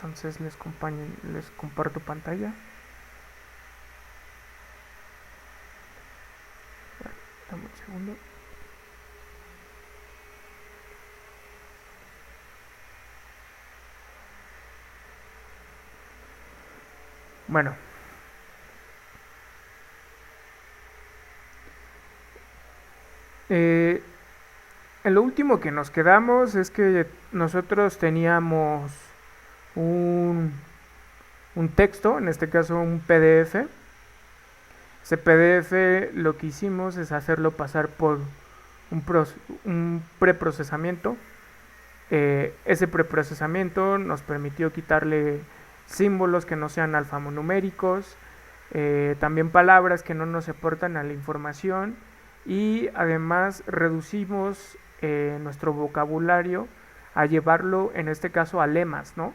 Entonces les comparto pantalla. Dame un segundo. Bueno, en lo último que nos quedamos es que nosotros teníamos un, un texto, en este caso un PDF. Ese PDF lo que hicimos es hacerlo pasar por un preprocesamiento. Ese preprocesamiento nos permitió quitarle símbolos que no sean alfanuméricos, también palabras que no nos aportan a la información, y además reducimos nuestro vocabulario a llevarlo, en este caso, a lemas, ¿no?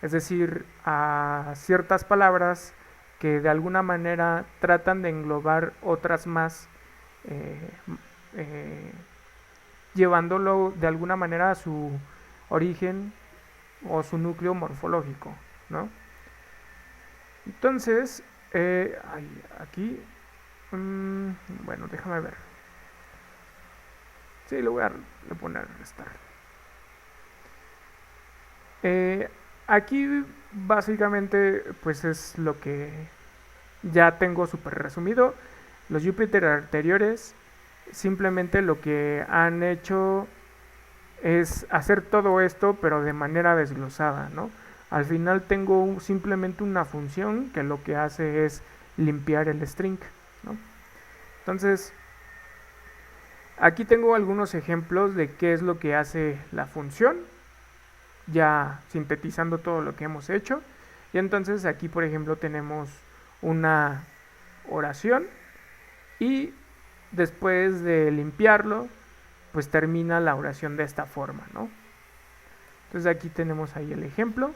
Es decir, a ciertas palabras que de alguna manera tratan de englobar otras más, eh, eh, llevándolo de alguna manera a su origen o su núcleo morfológico, ¿no? Entonces, aquí, bueno, déjame ver. Sí, le voy a poner restar. Eh, Aquí básicamente pues es lo que ya tengo súper resumido. Los Júpiter anteriores simplemente lo que han hecho es hacer todo esto pero de manera desglosada, ¿no? Al final tengo simplemente una función que lo que hace es limpiar el string, ¿no? Entonces, aquí tengo algunos ejemplos de qué es lo que hace la función, ya sintetizando todo lo que hemos hecho. Y entonces aquí, por ejemplo, tenemos una oración y después de limpiarlo, pues termina la oración de esta forma, ¿no? Entonces aquí tenemos ahí el ejemplo,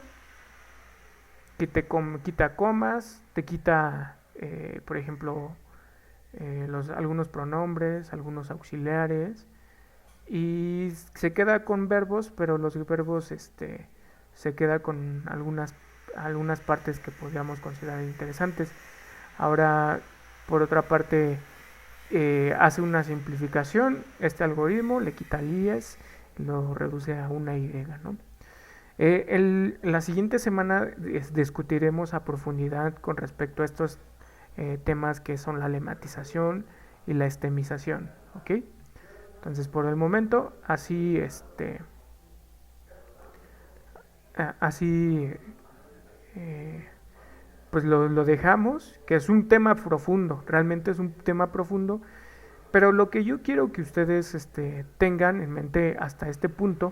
que te quita comas, te quita, por ejemplo, algunos pronombres, algunos auxiliares, y se queda con verbos, pero los verbos se queda con algunas partes que podríamos considerar interesantes. Ahora, por otra parte, hace una simplificación. Este algoritmo le quita el IES, lo reduce a una Y, ¿no? La siguiente semana discutiremos a profundidad con respecto a estos temas que son la lematización y la estemización, ¿ok? Entonces, por el momento, así, eh, pues lo dejamos, que es un tema profundo, realmente es un tema profundo, pero lo que yo quiero que ustedes tengan en mente hasta este punto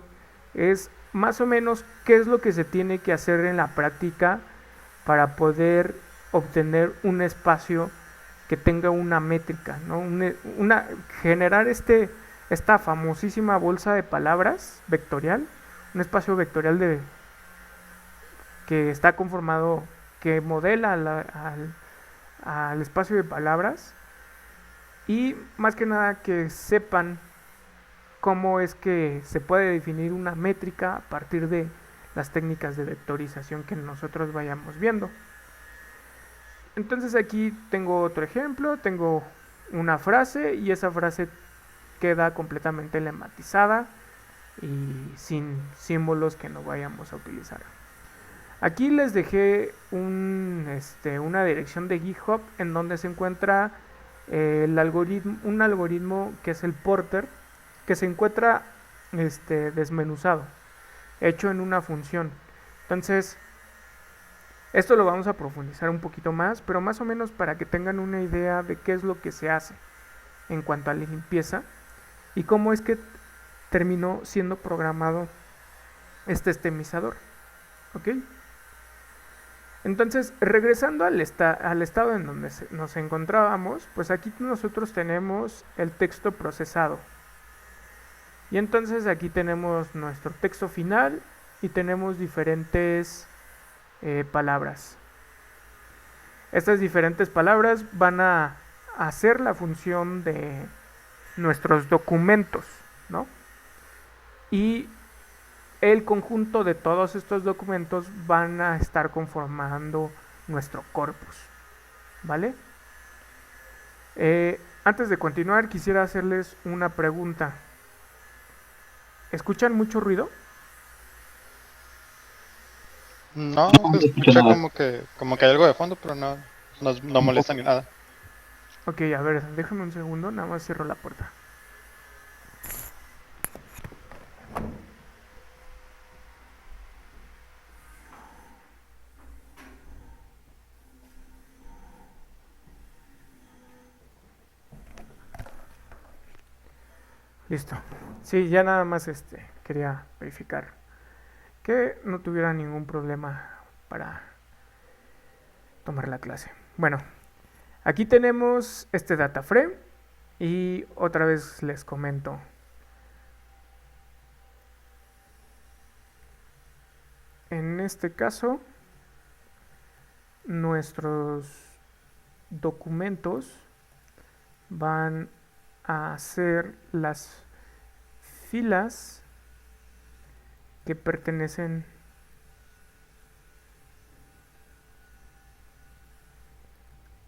es más o menos qué es lo que se tiene que hacer en la práctica para poder obtener un espacio que tenga una métrica, ¿no? Generar esta famosísima bolsa de palabras vectorial, un espacio vectorial que está conformado, que modela al espacio de palabras, y más que nada que sepan cómo es que se puede definir una métrica a partir de las técnicas de vectorización que nosotros vayamos viendo. Entonces aquí tengo otro ejemplo, tengo una frase y esa frase queda completamente lematizada y sin símbolos que no vayamos a utilizar. Aquí les dejé una dirección de GitHub en donde se encuentra un algoritmo que es el Porter, que se encuentra desmenuzado, hecho en una función. Entonces, esto lo vamos a profundizar un poquito más, pero más o menos para que tengan una idea de qué es lo que se hace en cuanto a la limpieza y cómo es que terminó siendo programado este estemizador. ¿Ok? Entonces, regresando al estado en donde nos encontrábamos, pues aquí nosotros tenemos el texto procesado. Y entonces aquí tenemos nuestro texto final y tenemos diferentes palabras. Estas diferentes palabras van a hacer la función de nuestros documentos, ¿no? Y el conjunto de todos estos documentos van a estar conformando nuestro corpus, ¿vale? Antes de continuar, quisiera hacerles una pregunta. ¿Escuchan mucho ruido? No, No, se no escucho escucha nada. como que hay algo de fondo, pero no molesta ni nada. Ok, a ver, déjame un segundo, nada más cierro la puerta. Listo. Sí, ya nada más quería verificar que no tuviera ningún problema para tomar la clase. Bueno, aquí tenemos este data frame y otra vez les comento. En este caso, nuestros documentos van a ser las filas que pertenecen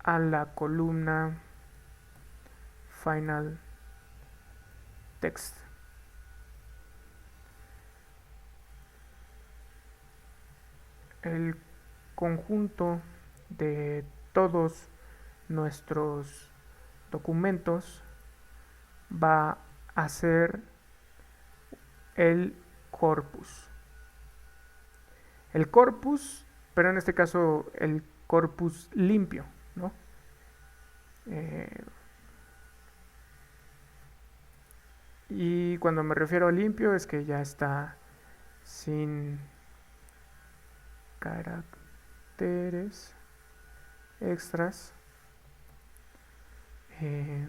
a la columna final text. El conjunto de todos nuestros documentos va a ser el corpus. El corpus, pero en este caso el corpus limpio, ¿no? Eh, y cuando me refiero a limpio es que ya está sin caracteres extras. Eh,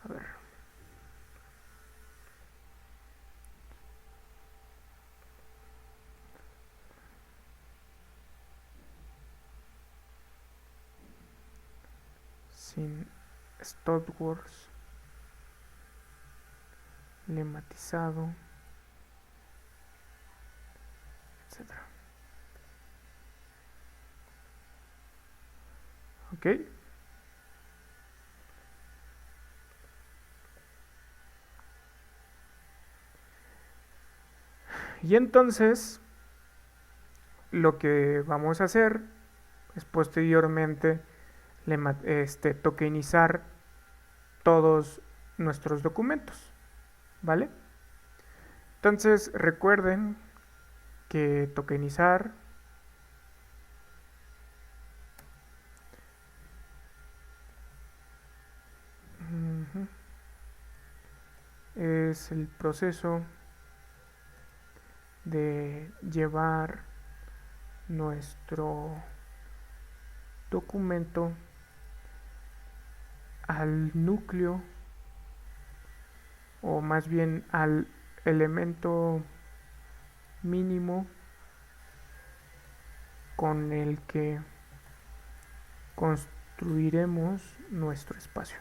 a ver. Sin stopwords, lematizado, etcétera. ¿Ok? Y entonces lo que vamos a hacer es posteriormente tokenizar todos nuestros documentos, ¿vale? Entonces recuerden que tokenizar es el proceso de llevar nuestro documento al núcleo, o más bien al elemento mínimo con el que construiremos nuestro espacio.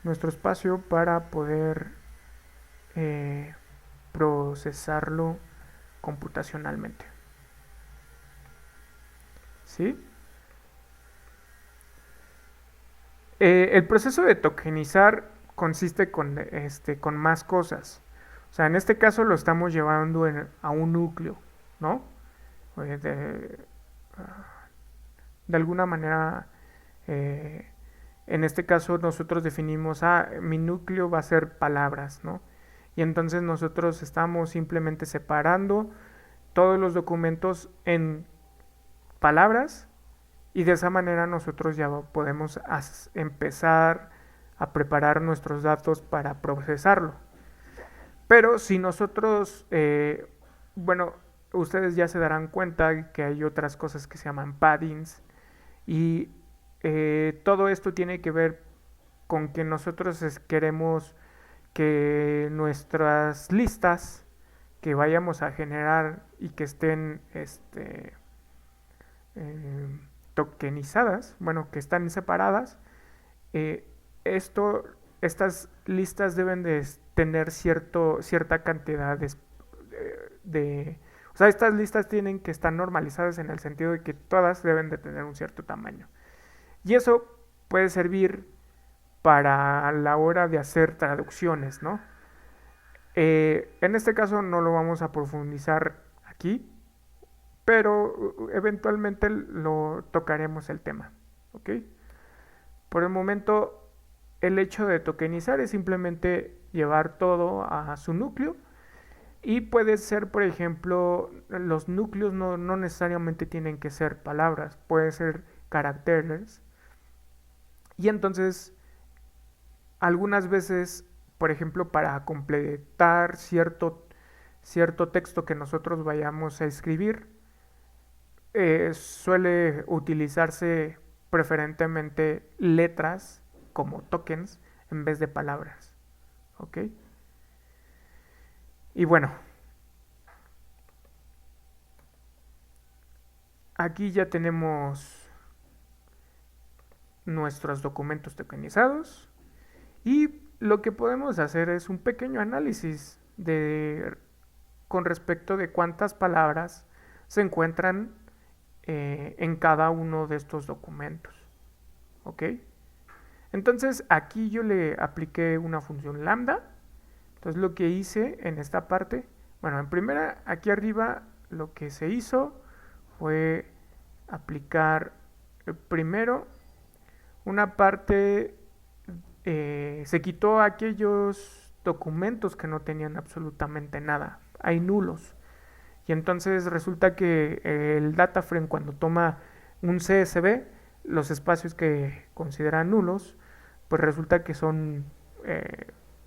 Nuestro espacio para poder procesarlo computacionalmente. ¿Sí? El proceso de tokenizar consiste con más cosas. O sea, en este caso lo estamos llevando a un núcleo, ¿no? Eh, De, de alguna manera, eh, en este caso nosotros definimos, mi núcleo va a ser palabras, ¿no? Y entonces nosotros estamos simplemente separando todos los documentos en palabras y de esa manera nosotros ya podemos empezar a preparar nuestros datos para procesarlo. Pero si nosotros, bueno, ustedes ya se darán cuenta que hay otras cosas que se llaman paddings y todo esto tiene que ver con que nosotros queremos que nuestras listas que vayamos a generar y que estén eh, tokenizadas, bueno, que están separadas, esto, estas listas deben de tener cierta cantidad o sea, estas listas tienen que estar normalizadas en el sentido de que todas deben de tener un cierto tamaño. Y eso puede servir para la hora de hacer traducciones, ¿no? En este caso no lo vamos a profundizar aquí, pero eventualmente lo tocaremos el tema, ¿ok? Por el momento, el hecho de tokenizar es simplemente llevar todo a su núcleo y puede ser, por ejemplo, los núcleos no necesariamente tienen que ser palabras, puede ser caracteres. Y entonces, algunas veces, por ejemplo, para completar cierto texto que nosotros vayamos a escribir, suele utilizarse preferentemente letras como tokens en vez de palabras. ¿Ok? Y bueno, aquí ya tenemos nuestros documentos tokenizados y lo que podemos hacer es un pequeño análisis con respecto de cuántas palabras se encuentran en cada uno de estos documentos. ¿Ok? Entonces aquí yo le apliqué una función lambda. Entonces lo que hice en esta parte, bueno, en primera, aquí arriba lo que se hizo fue aplicar primero una parte, se quitó aquellos documentos que no tenían absolutamente nada, hay nulos. Y entonces resulta que el data frame cuando toma un CSV, los espacios que considera nulos, pues resulta que son,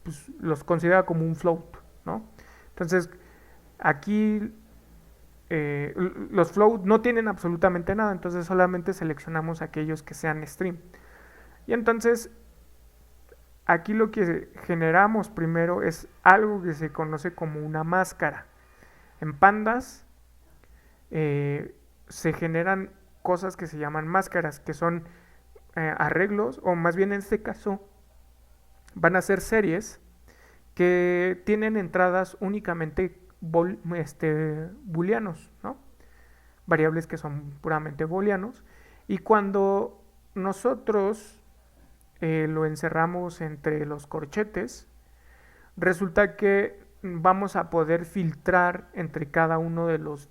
pues los considera como un float, ¿no? Entonces aquí los float no tienen absolutamente nada, entonces solamente seleccionamos aquellos que sean stream. Y entonces aquí lo que generamos primero es algo que se conoce como una máscara. En pandas se generan cosas que se llaman máscaras, que son arreglos, o más bien en este caso van a ser series que tienen entradas únicamente booleanos, ¿no? Variables que son puramente booleanos. Y cuando nosotros lo encerramos entre los corchetes, resulta que vamos a poder filtrar entre cada uno de los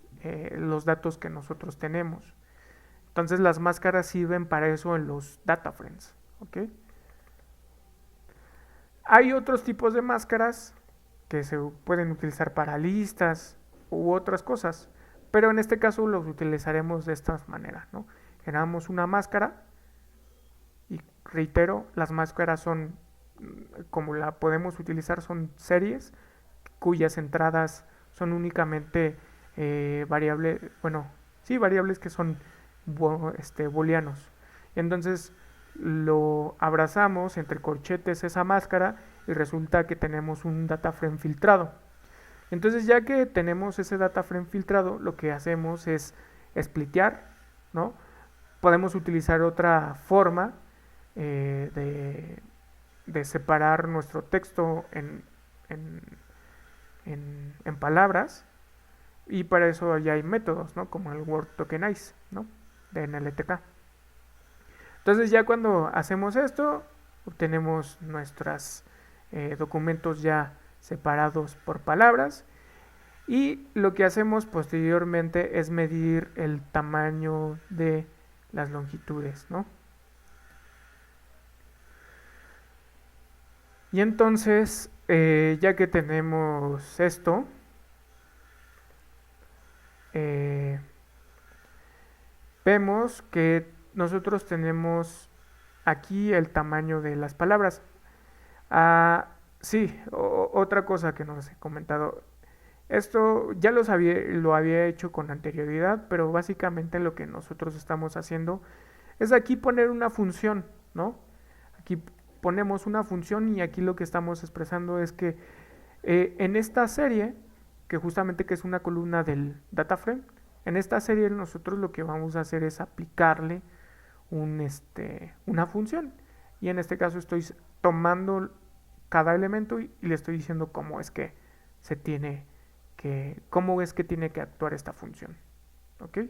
datos que nosotros tenemos. Entonces las máscaras sirven para eso en los data frames. ¿Ok? Hay otros tipos de máscaras que se pueden utilizar para listas u otras cosas, pero en este caso los utilizaremos de esta manera, ¿no? Generamos una máscara y reitero, las máscaras son, como la podemos utilizar, son series cuyas entradas son únicamente variables, bueno, sí, variables que son booleanos. Y entonces lo abrazamos entre corchetes esa máscara y resulta que tenemos un data frame filtrado. Entonces ya que tenemos ese data frame filtrado, lo que hacemos es splitear, ¿no? Podemos utilizar otra forma de separar nuestro texto en palabras, y para eso ya hay métodos, ¿no? Como el Word Tokenize, ¿no? De NLTK. Entonces ya cuando hacemos esto, obtenemos nuestros documentos ya separados por palabras, y lo que hacemos posteriormente es medir el tamaño de las longitudes, ¿no? Y entonces, ya que tenemos esto, vemos que nosotros tenemos aquí el tamaño de las palabras. Sí, otra cosa que nos he comentado. Esto ya lo había hecho con anterioridad, pero básicamente lo que nosotros estamos haciendo es aquí poner una función, ¿no? Aquí ponemos una función y aquí lo que estamos expresando es que en esta serie, que justamente que es una columna del data frame, en esta serie nosotros lo que vamos a hacer es aplicarle una función. y en este caso estoy tomando cada elemento y le estoy diciendo cómo es que se tiene cómo es que tiene que actuar esta función. ¿Ok?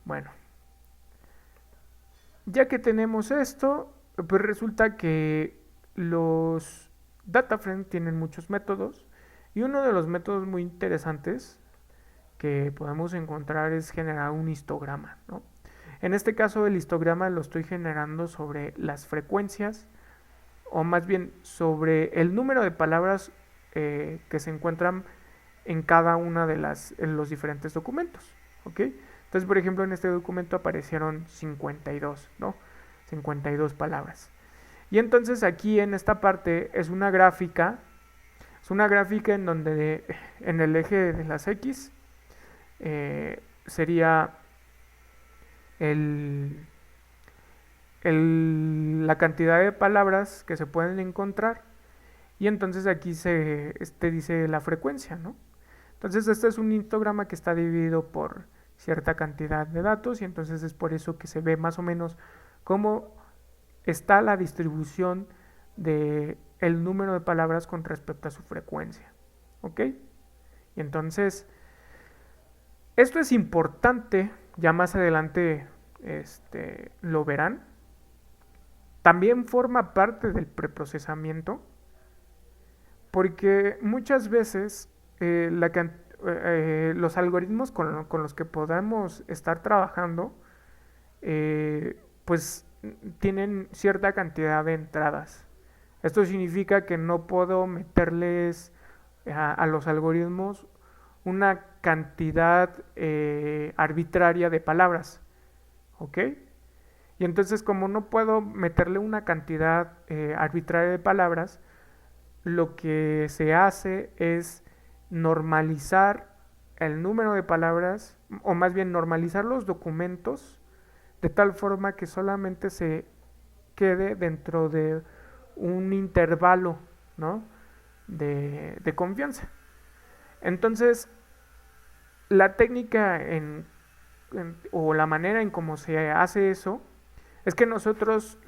Bueno, ya que tenemos esto, pues resulta que los data frames tienen muchos métodos y uno de los métodos muy interesantes que podemos encontrar es generar un histograma, ¿no? En este caso el histograma lo estoy generando sobre las frecuencias o más bien sobre el número de palabras que se encuentran en cada una de en los diferentes documentos, ¿ok? Entonces, por ejemplo, en este documento aparecieron 52, ¿no? 52 palabras. Y entonces aquí en esta parte es una gráfica en donde en el eje de las X sería la cantidad de palabras que se pueden encontrar y entonces aquí dice la frecuencia, ¿no? Entonces este es un histograma que está dividido por cierta cantidad de datos y entonces es por eso que se ve más o menos cómo está la distribución de el número de palabras con respecto a su frecuencia, ¿ok? Y entonces esto es importante, ya más adelante lo verán. También forma parte del preprocesamiento porque muchas veces los algoritmos con los que podamos estar trabajando pues tienen cierta cantidad de entradas. Esto significa que no puedo meterles a los algoritmos una cantidad arbitraria de palabras, ¿ok? Y entonces como no puedo meterle una cantidad arbitraria de palabras, lo que se hace es normalizar el número de palabras, o más bien normalizar los documentos, de tal forma que solamente se quede dentro de un intervalo, ¿no? de confianza. Entonces, la técnica o la manera en cómo se hace eso es que nosotros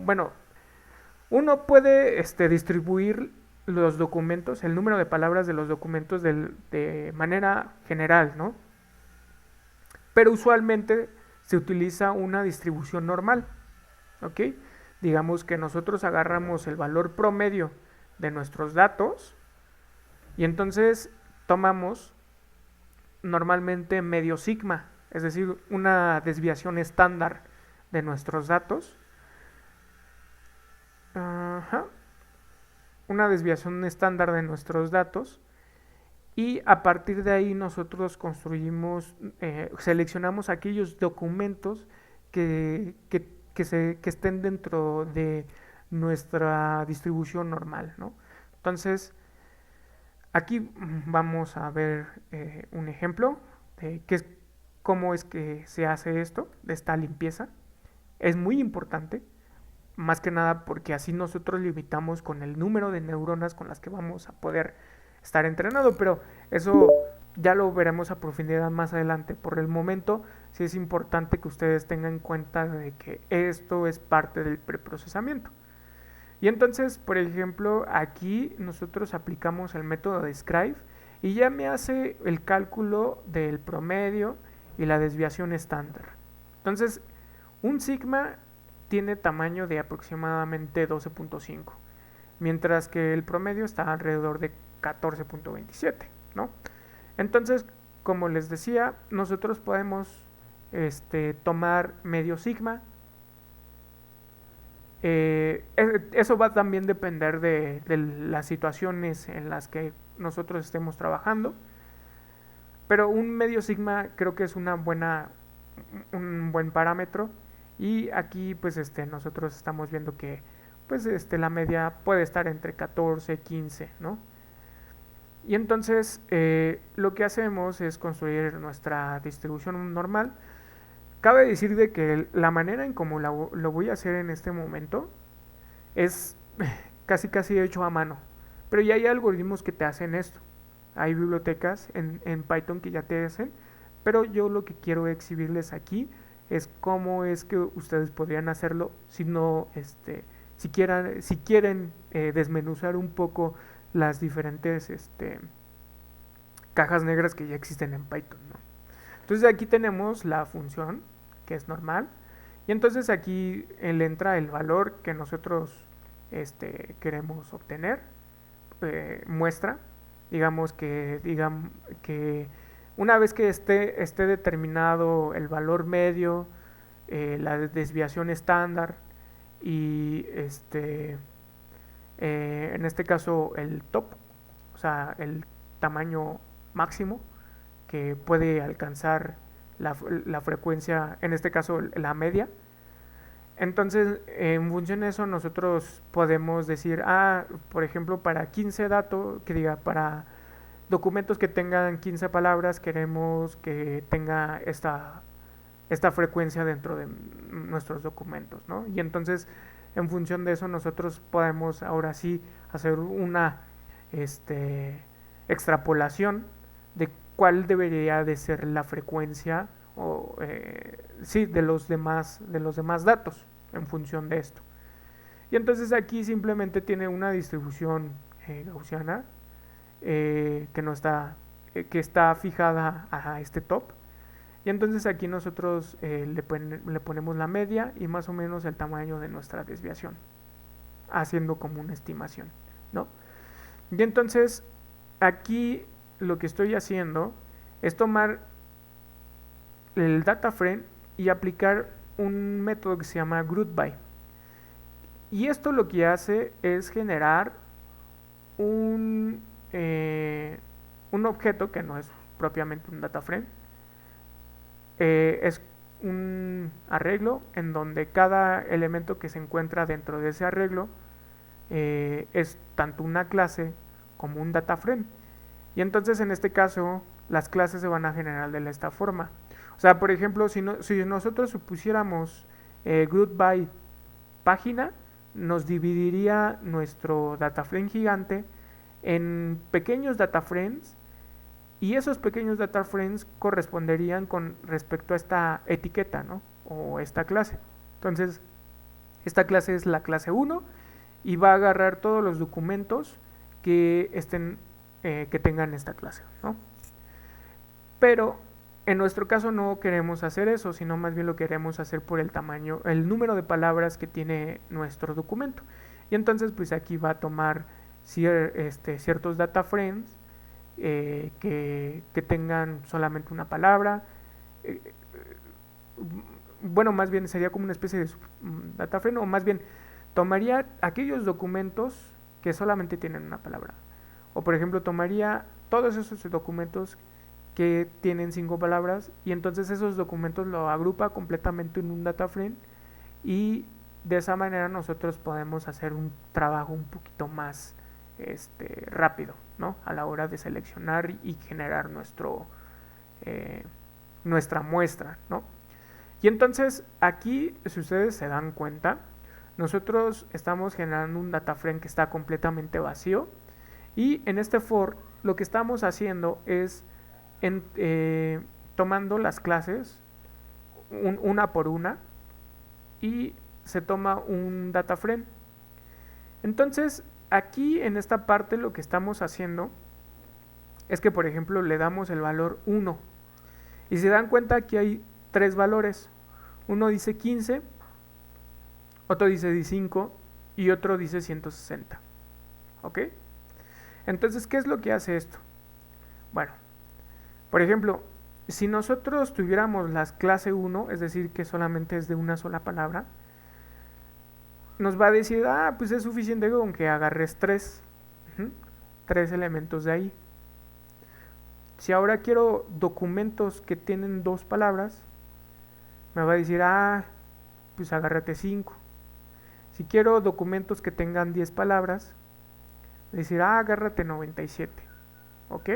bueno, uno puede distribuir los documentos, el número de palabras de los documentos de manera general, ¿no? Pero usualmente se utiliza una distribución normal, ¿ok? Digamos que nosotros agarramos el valor promedio de nuestros datos y entonces tomamos normalmente medio sigma, es decir, una desviación estándar de nuestros datos. Ajá. Una desviación estándar de nuestros datos y a partir de ahí nosotros seleccionamos aquellos documentos que estén dentro de nuestra distribución normal, ¿no? Entonces, aquí vamos a ver un ejemplo de cómo es que se hace esto, de esta limpieza. Es muy importante, más que nada porque así nosotros limitamos con el número de neuronas con las que vamos a poder estar entrenando, pero eso ya lo veremos a profundidad más adelante. Por el momento sí es importante que ustedes tengan en cuenta de que esto es parte del preprocesamiento. Y entonces, por ejemplo, aquí nosotros aplicamos el método de Scribe y ya me hace el cálculo del promedio y la desviación estándar. Entonces, un sigma tiene tamaño de aproximadamente 12.5, mientras que el promedio está alrededor de 14.27, ¿no? Entonces, como les decía, nosotros podemos tomar medio sigma. Eso va a también depender de las situaciones en las que nosotros estemos trabajando, pero un medio sigma creo que es un buen parámetro. Y aquí pues nosotros estamos viendo que pues la media puede estar entre 14 15, ¿no? Y entonces lo que hacemos es construir nuestra distribución normal. Cabe decir de que la manera en cómo lo voy a hacer en este momento es casi hecho a mano, pero ya hay algoritmos que te hacen esto. Hay bibliotecas en Python que ya te hacen, pero yo lo que quiero exhibirles aquí es cómo es que ustedes podrían hacerlo si no, si quieren desmenuzar un poco las diferentes cajas negras que ya existen en Python, ¿no? Entonces aquí tenemos la función, que es normal, y entonces aquí le entra el valor que nosotros queremos obtener, muestra, que una vez que esté determinado el valor medio, la desviación estándar y en este caso el top, o sea, el tamaño máximo que puede alcanzar la frecuencia, en este caso la media. Entonces, en función de eso, nosotros podemos decir, por ejemplo, para 15 datos, para documentos que tengan 15 palabras, queremos que tenga esta frecuencia dentro de nuestros documentos, ¿no? Y entonces, en función de eso, nosotros podemos ahora sí hacer una extrapolación de cuál debería de ser la frecuencia o sí de los demás datos en función de esto. Y entonces aquí simplemente tiene una distribución gaussiana que no está que está fijada a este top. Y entonces aquí nosotros le ponemos la media y más o menos el tamaño de nuestra desviación, haciendo como una estimación, ¿no? Y entonces aquí lo que estoy haciendo es tomar el data frame y aplicar un método que se llama GroupBy. Y esto lo que hace es generar un objeto que no es propiamente un data frame. Es un arreglo en donde cada elemento que se encuentra dentro de ese arreglo es tanto una clase como un data frame. Y entonces en este caso las clases se van a generar de esta forma. O sea, por ejemplo, si nosotros supusiéramos group by página, nos dividiría nuestro data frame gigante en pequeños data frames, y esos pequeños data frames corresponderían con respecto a esta etiqueta, ¿no? O esta clase. Entonces, esta clase es la clase 1 y va a agarrar todos los documentos que que tengan esta clase, ¿no? Pero en nuestro caso no queremos hacer eso, sino más bien lo queremos hacer por el tamaño, el número de palabras que tiene nuestro documento. Y entonces pues aquí va a tomar ciertos data frames que tengan solamente una palabra. Eh, bueno, más bien sería como una especie de data frame, o más bien tomaría aquellos documentos que solamente tienen una palabra. O por ejemplo, tomaría todos esos documentos que tienen 5 palabras y entonces esos documentos lo agrupa completamente en un data frame, y de esa manera nosotros podemos hacer un trabajo un poquito más rápido, ¿no? A la hora de seleccionar y generar nuestra muestra, ¿no? Y entonces aquí, si ustedes se dan cuenta, nosotros estamos generando un data frame que está completamente vacío, y en este for lo que estamos haciendo es tomando las clases una por una, y se toma un data frame. Entonces aquí en esta parte lo que estamos haciendo es que, por ejemplo, le damos el valor 1, y se dan cuenta que hay tres valores. Uno dice 15, otro dice 15 y otro dice 160. ¿Ok? Entonces, ¿qué es lo que hace esto? Bueno, por ejemplo, si nosotros tuviéramos las clase 1, es decir, que solamente es de una sola palabra, nos va a decir, pues es suficiente con que agarres 3, 3 elementos de ahí. Si ahora quiero documentos que tienen 2 palabras, me va a decir, pues agárrate 5. Si quiero documentos que tengan 10 palabras, me va a decir, agárrate 97. ¿Ok?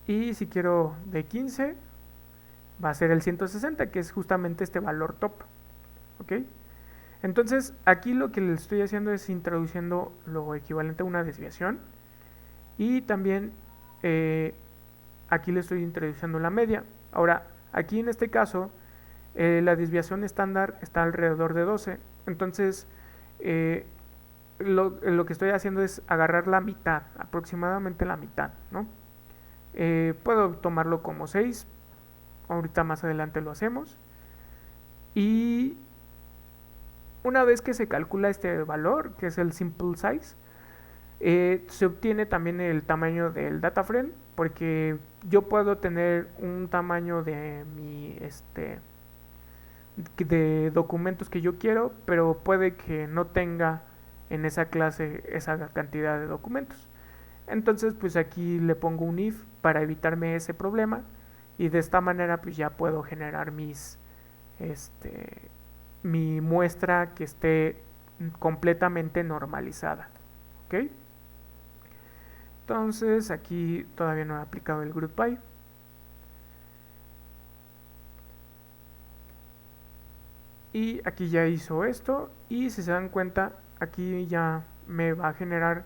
Y si quiero de 15, va a ser el 160, que es justamente este valor top. ¿Ok? Entonces, aquí lo que le estoy haciendo es introduciendo lo equivalente a una desviación, y también aquí le estoy introduciendo la media. Ahora, aquí en este caso, La desviación estándar está alrededor de 12. Entonces, eh, lo que estoy haciendo es agarrar la mitad, aproximadamente la mitad, ¿no? Puedo tomarlo como 6, ahorita más adelante lo hacemos. Y una vez que se calcula este valor, que es el simple size, se obtiene también el tamaño del data frame, porque yo puedo tener un tamaño de de documentos que yo quiero, pero puede que no tenga en esa clase esa cantidad de documentos. Entonces pues aquí le pongo un if para evitarme ese problema, y de esta manera pues ya puedo generar este, mi muestra que esté completamente normalizada. ¿Ok? Entonces aquí todavía no he aplicado el GroupBy. Y aquí ya hizo esto, y si se dan cuenta aquí ya me va a generar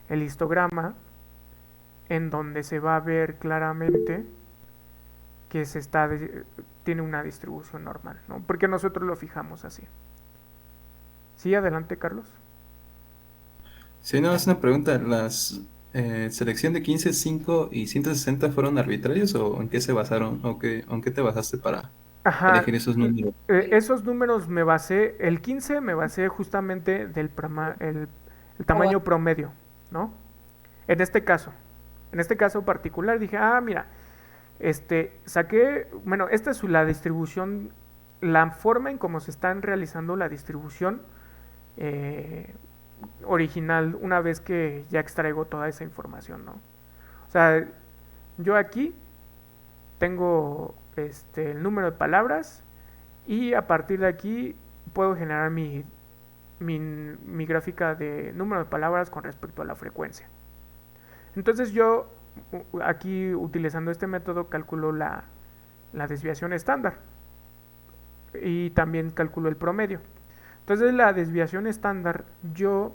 el histograma en donde se va a ver claramente que tiene una distribución normal, ¿no? Porque nosotros lo fijamos así. Sí, adelante, Carlos. Sí, no, es una pregunta. ¿Las selección de 15, 5 y 160 fueron arbitrarios o en qué se basaron o en qué te basaste para Ajá, elegir esos números? esos números me basé, el 15 me basé justamente el tamaño promedio, ¿no? En este caso, en este caso particular dije, mira, saqué, bueno, esta es la distribución, la forma en cómo se están realizando la distribución eh, original una vez que ya extraigo toda esa información, ¿no? O sea, yo aquí tengo el número de palabras, y a partir de aquí puedo generar mi gráfica de número de palabras con respecto a la frecuencia. Entonces yo aquí utilizando este método calculo la desviación estándar y también calculo el promedio. Entonces la desviación estándar, yo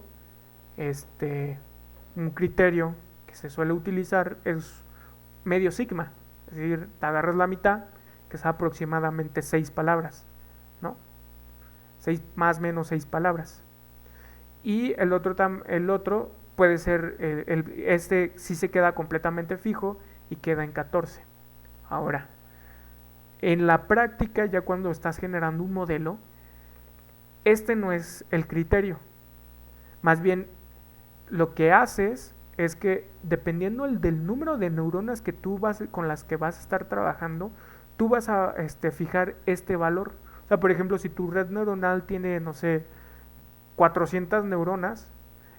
un criterio que se suele utilizar es medio sigma, es decir, te agarras la mitad, que es aproximadamente 6 palabras, ¿no? 6 más o menos 6 palabras. Y el otro puede ser, este sí se queda completamente fijo y queda en 14. Ahora, en la práctica, ya cuando estás generando un modelo, este no es el criterio. Más bien, lo que haces es que dependiendo del número de neuronas que con las que vas a estar trabajando, tú vas a fijar este valor. O sea, por ejemplo, si tu red neuronal tiene, no sé, 400 neuronas,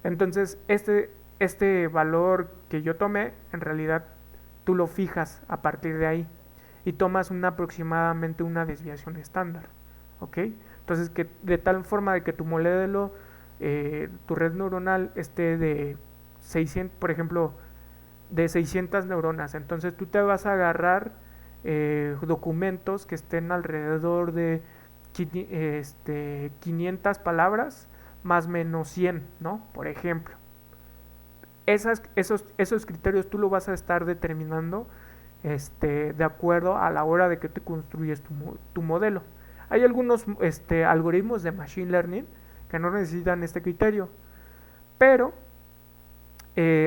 entonces este valor que yo tomé, en realidad tú lo fijas a partir de ahí y tomas aproximadamente una desviación estándar, ¿ok? Entonces, que de tal forma de que tu modelo, tu red neuronal esté de 600, por ejemplo, de 600 neuronas. Entonces tú te vas a agarrar documentos que estén alrededor de 500 palabras más menos 100, ¿no? Por ejemplo. Esos criterios tú lo vas a estar determinando de acuerdo a la hora de que te construyes tu modelo. Hay algunos algoritmos de Machine Learning que no necesitan este criterio, pero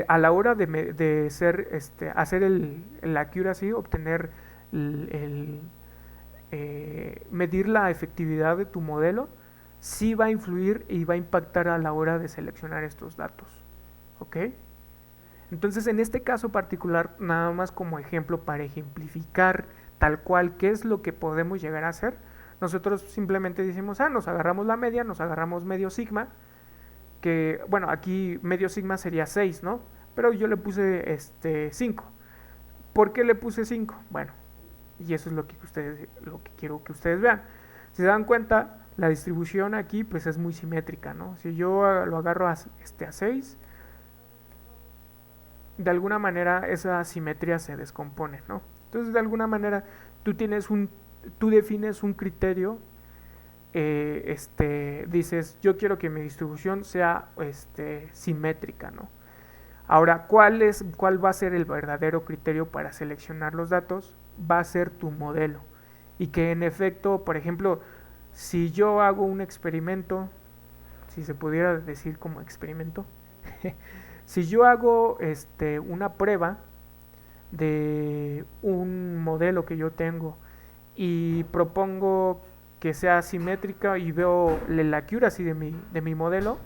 a la hora de hacer el accuracy, obtener medir la efectividad de tu modelo, sí va a influir y va a impactar a la hora de seleccionar estos datos. ¿Ok? Entonces, en este caso particular, nada más como ejemplo para ejemplificar tal cual qué es lo que podemos llegar a hacer, nosotros simplemente decimos, nos agarramos la media, nos agarramos medio sigma, que, bueno, aquí medio sigma sería 6, ¿no? Pero yo le puse 5. ¿Por qué le puse 5? Bueno, y eso es lo que quiero que ustedes vean. Si se dan cuenta, la distribución aquí pues es muy simétrica, ¿no? Si yo lo agarro a 6, de alguna manera esa simetría se descompone, ¿no? Entonces, de alguna manera tú defines un criterio, dices, yo quiero que mi distribución sea simétrica, ¿no? Ahora, ¿cuál va a ser el verdadero criterio para seleccionar los datos? Va a ser tu modelo. y que en efecto, por ejemplo, si yo hago un experimento, si se pudiera decir como experimento, si yo hago una prueba de un modelo que yo tengo y propongo que sea simétrica y veo la accuracy de mi modelo,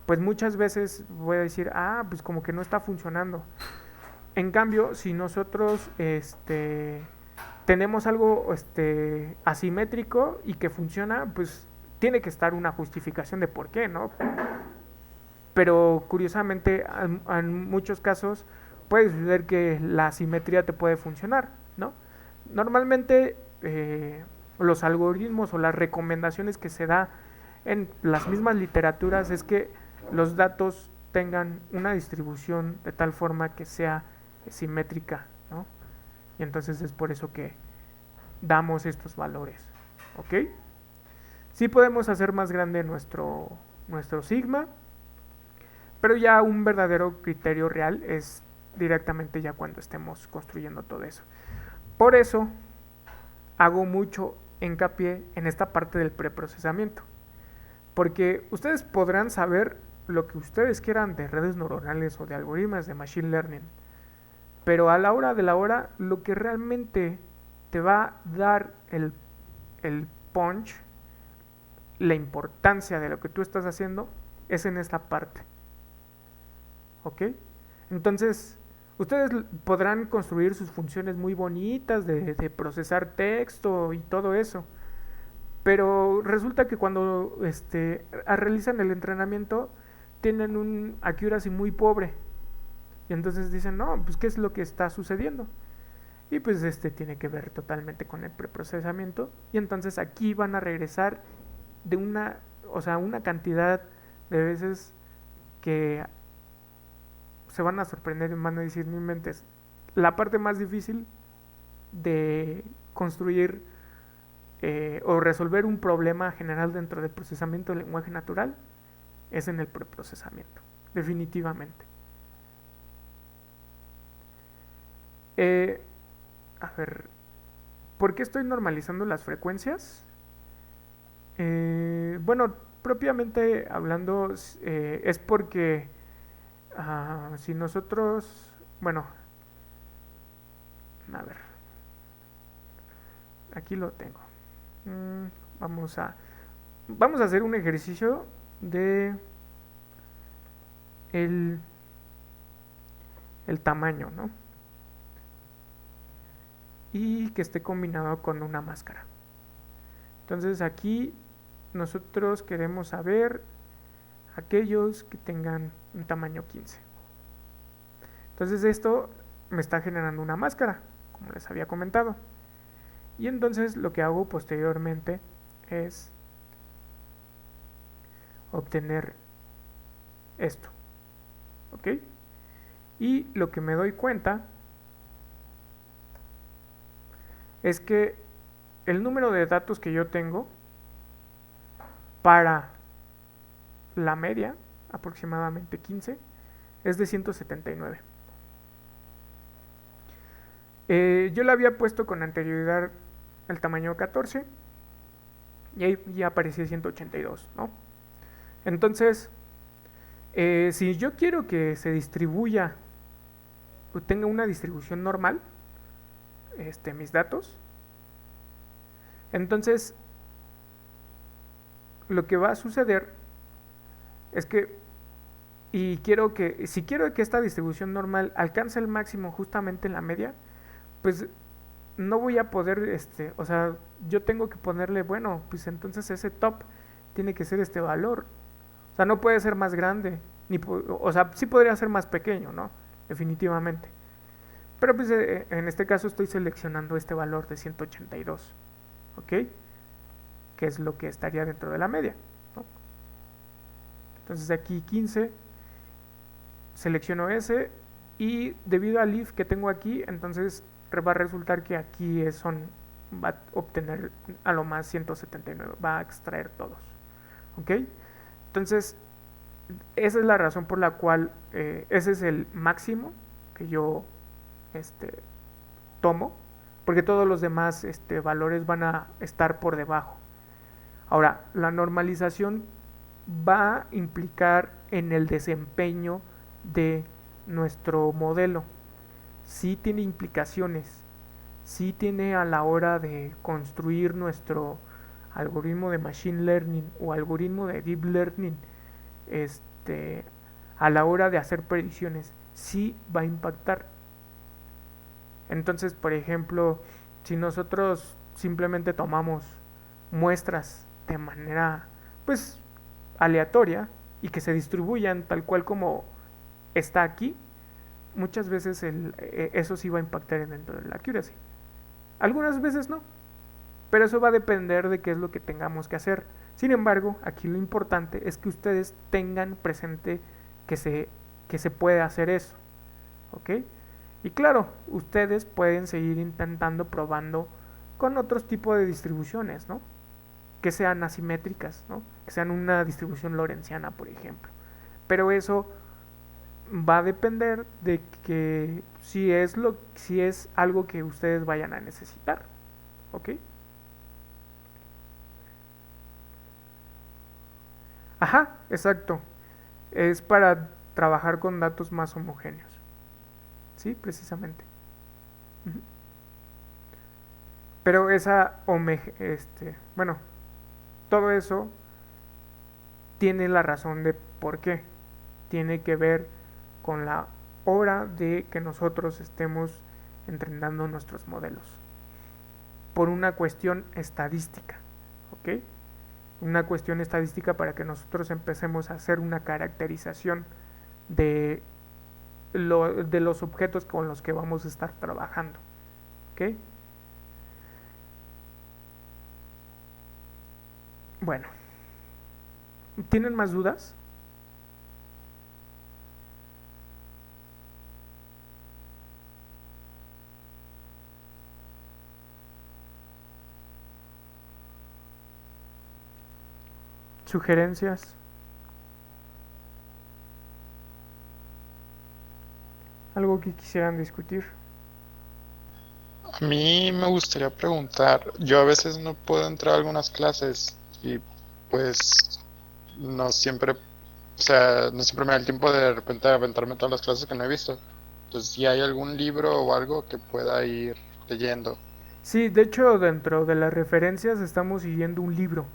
pues muchas veces voy a decir, ah, pues como que no está funcionando. En cambio, si nosotros tenemos algo asimétrico y que funciona, pues tiene que estar una justificación de por qué, ¿no? Pero curiosamente, en muchos casos puede suceder que la asimetría te puede funcionar, ¿no? Normalmente los algoritmos o las recomendaciones que se da en las mismas literaturas es que los datos tengan una distribución de tal forma que sea simétrica, ¿no? Y entonces es por eso que damos estos valores, ¿ok? Sí podemos hacer más grande nuestro sigma, pero ya un verdadero criterio real es directamente ya cuando estemos construyendo todo eso. Por eso hago mucho hincapié en esta parte del preprocesamiento, porque ustedes podrán saber lo que ustedes quieran de redes neuronales o de algoritmos de machine learning, pero a la hora de la hora lo que realmente te va a dar el punch, la importancia de lo que tú estás haciendo es en esta parte, ¿ok? Entonces, ustedes podrán construir sus funciones muy bonitas de procesar texto y todo eso, pero resulta que cuando realizan el entrenamiento tienen un accuracy muy pobre y entonces dicen, no, pues ¿qué es lo que está sucediendo? Y pues tiene que ver totalmente con el preprocesamiento y entonces aquí van a regresar de una cantidad de veces que se van a sorprender y van a decir, no inventes, la parte más difícil de construir o resolver un problema general dentro del procesamiento del lenguaje natural es en el preprocesamiento, definitivamente. Eh, a ver, ¿por qué estoy normalizando las frecuencias? Bueno, propiamente hablando, es porque si nosotros, bueno, a ver, aquí lo tengo. Mm, vamos a, vamos a hacer un ejercicio de el, el tamaño, ¿no? Y que esté combinado con una máscara. Entonces aquí nosotros queremos saber aquellos que tengan un tamaño 15. Entonces esto me está generando una máscara, como les había comentado. Y entonces lo que hago posteriormente es obtener esto, ¿ok? Y lo que me doy cuenta es que el número de datos que yo tengo para la media, aproximadamente 15, es de 179. Yo le había puesto con anterioridad el tamaño 14 y ahí ya aparecía 182, ¿no? Entonces, si yo quiero que se distribuya o tenga una distribución normal, mis datos, entonces lo que va a suceder es que si quiero que esta distribución normal alcance el máximo justamente en la media, pues no voy a poder, o sea, yo tengo que ponerle, bueno, pues entonces ese top tiene que ser este valor. O sea, no puede ser más grande, o sea, sí podría ser más pequeño, ¿no? Definitivamente. Pero pues en este caso estoy seleccionando este valor de 182, ¿ok? Que es lo que estaría dentro de la media, ¿no? Entonces aquí 15, selecciono ese y debido al if que tengo aquí, entonces va a resultar que aquí va a obtener a lo más 179, va a extraer todos, ¿ok? Entonces esa es la razón por la cual ese es el máximo que yo tomo porque todos los demás valores van a estar por debajo. Ahora, la normalización va a implicar en el desempeño de nuestro modelo. Sí tiene implicaciones, sí tiene a la hora de construir nuestro algoritmo de machine learning o algoritmo de deep learning, a la hora de hacer predicciones, sí va a impactar. Entonces, por ejemplo, si nosotros simplemente tomamos muestras de manera, pues, aleatoria y que se distribuyan tal cual como está aquí, muchas veces eso sí va a impactar dentro de la accuracy. Algunas veces no, pero eso va a depender de qué es lo que tengamos que hacer. Sin embargo, aquí lo importante es que ustedes tengan presente que se puede hacer eso, ¿ok? Y claro, ustedes pueden seguir intentando probando con otros tipos de distribuciones, ¿no? Que sean asimétricas, ¿no? Que sean una distribución lorentziana, por ejemplo. Pero eso va a depender de que si es algo que ustedes vayan a necesitar, ¿ok? Ajá, exacto. Es para trabajar con datos más homogéneos. Sí, precisamente. Ujú. Pero bueno, todo eso tiene la razón de por qué. Tiene que ver con la hora de que nosotros estemos entrenando nuestros modelos. Por una cuestión estadística, ¿ok? Una cuestión estadística para que nosotros empecemos a hacer una caracterización de, de los objetos con los que vamos a estar trabajando, ¿ok? Bueno, ¿tienen más dudas? ¿Sugerencias? ¿Algo que quisieran discutir? A mí me gustaría preguntar, yo a veces no puedo entrar a algunas clases y pues no siempre, o sea, no siempre me da el tiempo de repente aventarme todas las clases que no he visto. Entonces, si hay algún libro o algo que pueda ir leyendo. Sí, de hecho, dentro de las referencias estamos siguiendo un libro.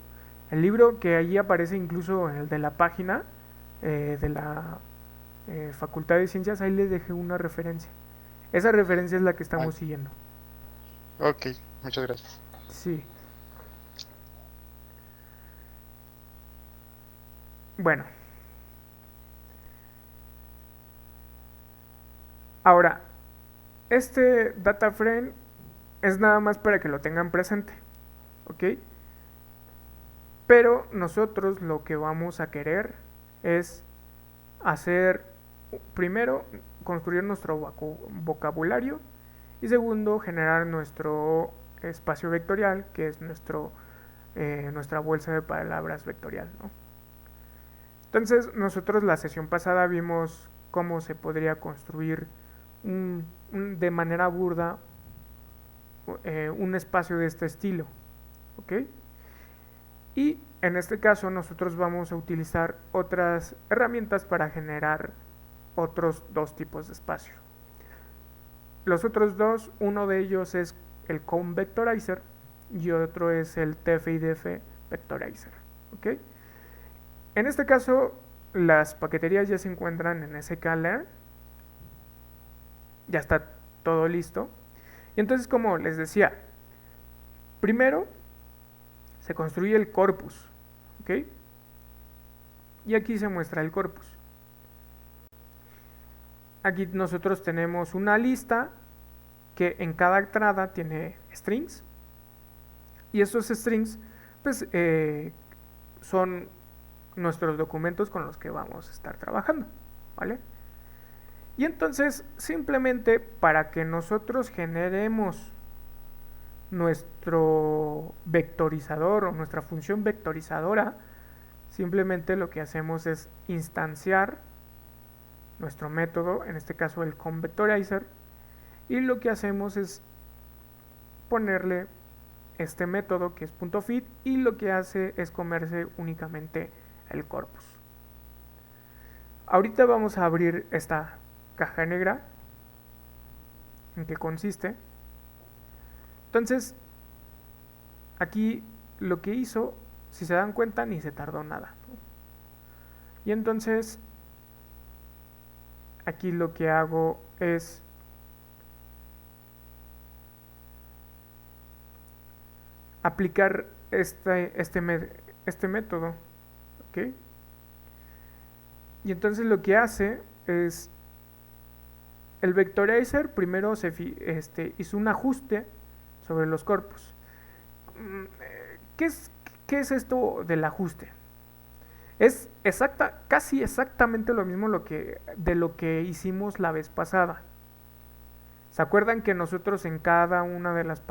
El libro que allí aparece incluso el de la página de la Facultad de Ciencias, ahí les dejé una referencia. Esa referencia es la que Ah, estamos siguiendo. ok, muchas gracias. Sí. Bueno, ahora, este data frame es nada más para que lo tengan presente, ¿ok? Pero nosotros lo que vamos a querer es hacer, primero, construir nuestro vocabulario y segundo, generar nuestro espacio vectorial, que es nuestra bolsa de palabras vectorial, ¿no? Entonces, nosotros la sesión pasada vimos cómo se podría construir de manera burda un espacio de este estilo, ¿ok? Y en este caso nosotros vamos a utilizar otras herramientas para generar otros dos tipos de espacio. Los otros dos, uno de ellos es el Comb Vectorizer y otro es el TF-IDF Vectorizer, ¿ok? En este caso, las paqueterías ya se encuentran en sklearn, ya está todo listo. Y entonces, como les decía, primero se construye el corpus, ¿ok? Y aquí se muestra el corpus. Aquí nosotros tenemos una lista que en cada entrada tiene strings. Y estos strings, pues, son nuestros documentos con los que vamos a estar trabajando, ¿vale? Y entonces, simplemente para que nosotros generemos nuestro vectorizador o nuestra función vectorizadora, simplemente lo que hacemos es instanciar nuestro método, en este caso el convectorizer, y lo que hacemos es ponerle este método que es .fit y lo que hace es comerse únicamente el corpus. Ahorita vamos a abrir esta caja negra. ¿En qué consiste? Entonces, aquí lo que hizo, si se dan cuenta, ni se tardó nada. Y entonces, aquí lo que hago es aplicar este método, ¿ok? Y entonces lo que hace es el vectorizer primero hizo un ajuste sobre los corpus. ¿Qué es esto del ajuste? Es casi exactamente lo mismo de lo que hicimos la vez pasada. ¿Se acuerdan que nosotros en cada una de las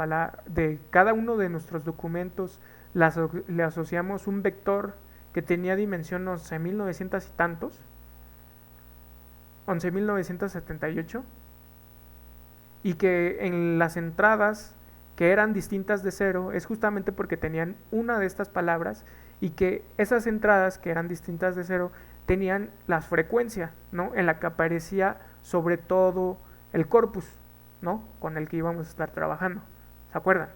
de cada uno de nuestros documentos le asociamos un vector que tenía dimensión 11.900 y tantos? 11.978. Y que en las entradas que eran distintas de cero es justamente porque tenían una de estas palabras y que esas entradas que eran distintas de cero tenían la frecuencia, ¿no? En la que aparecía sobre todo el corpus, ¿no? Con el que íbamos a estar trabajando. ¿Se acuerdan?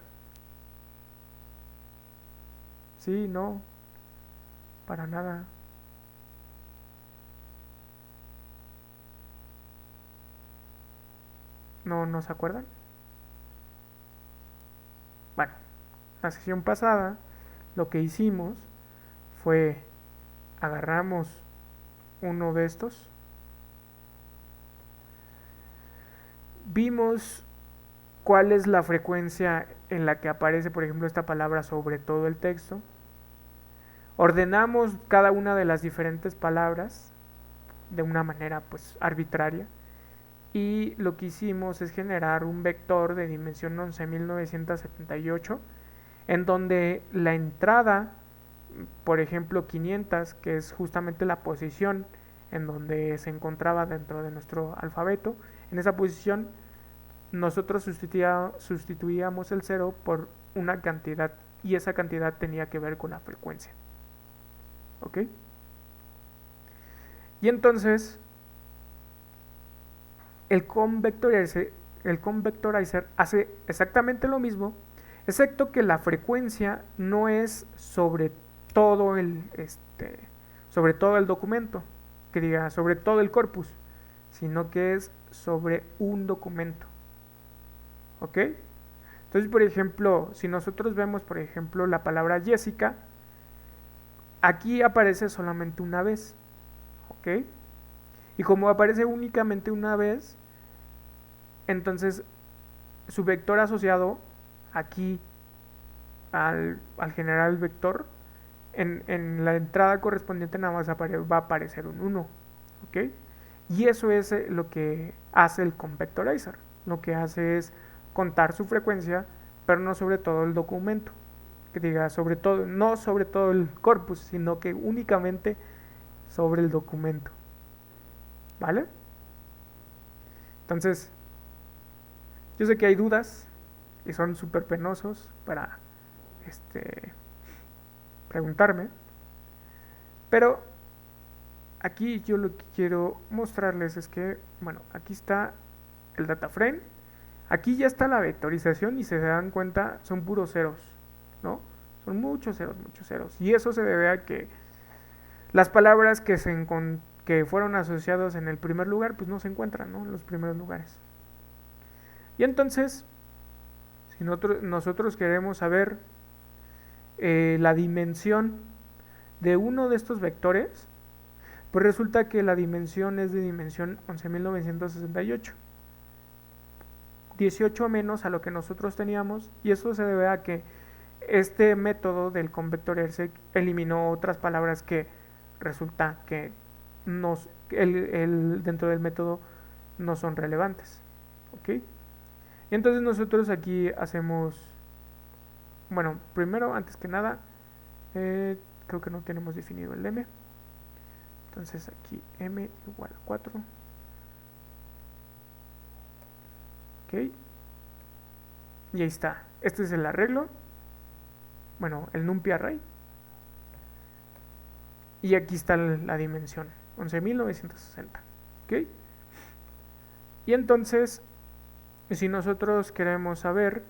Sí, no, para nada. ¿No se acuerdan? Bueno, la sesión pasada lo que hicimos fue agarramos uno de estos, vimos cuál es la frecuencia en la que aparece, por ejemplo, esta palabra sobre todo el texto, ordenamos cada una de las diferentes palabras de una manera pues arbitraria y lo que hicimos es generar un vector de dimensión 11.978 en donde la entrada, por ejemplo 500, que es justamente la posición en donde se encontraba dentro de nuestro alfabeto, en esa posición nosotros sustituíamos el 0 por una cantidad y esa cantidad tenía que ver con la frecuencia. ¿Ok? Y entonces el convectorizer hace exactamente lo mismo, excepto que la frecuencia no es sobre todo sobre todo el documento, que diga sobre todo el corpus, sino que es sobre un documento. ¿Ok? Entonces, por ejemplo, si nosotros vemos, por ejemplo, la palabra Jessica, aquí aparece solamente una vez. ¿Ok? Y como aparece únicamente una vez, entonces su vector asociado aquí al generar el vector, en la entrada correspondiente nada más va a aparecer un 1. ¿Ok? Y eso es lo que hace el convectorizer. Lo que hace es contar su frecuencia, pero no sobre todo el documento. Que diga sobre todo, no sobre todo el corpus, sino que únicamente sobre el documento. ¿Vale? Entonces, yo sé que hay dudas y son súper penosos para preguntarme, pero aquí yo lo que quiero mostrarles es que, bueno, aquí está el data frame, aquí ya está la vectorización y si se dan cuenta son puros ceros, ¿no? Son muchos ceros, y eso se debe a que las palabras que fueron asociadas en el primer lugar, pues no se encuentran, ¿no? En los primeros lugares. Y entonces, si nosotros queremos saber la dimensión de uno de estos vectores, pues resulta que la dimensión es de dimensión 11.968, 18 menos a lo que nosotros teníamos, y eso se debe a que este método del convectorizer eliminó otras palabras que resulta que dentro del método no son relevantes. ¿Ok? Y entonces nosotros aquí hacemos, bueno, primero, antes que nada, creo que no tenemos definido el m. Entonces aquí m igual a 4. Ok. Y ahí está. Este es el arreglo. Bueno, el numpy array. Y aquí está la dimensión. 11.960. ¿Ok? Y entonces, si nosotros queremos saber,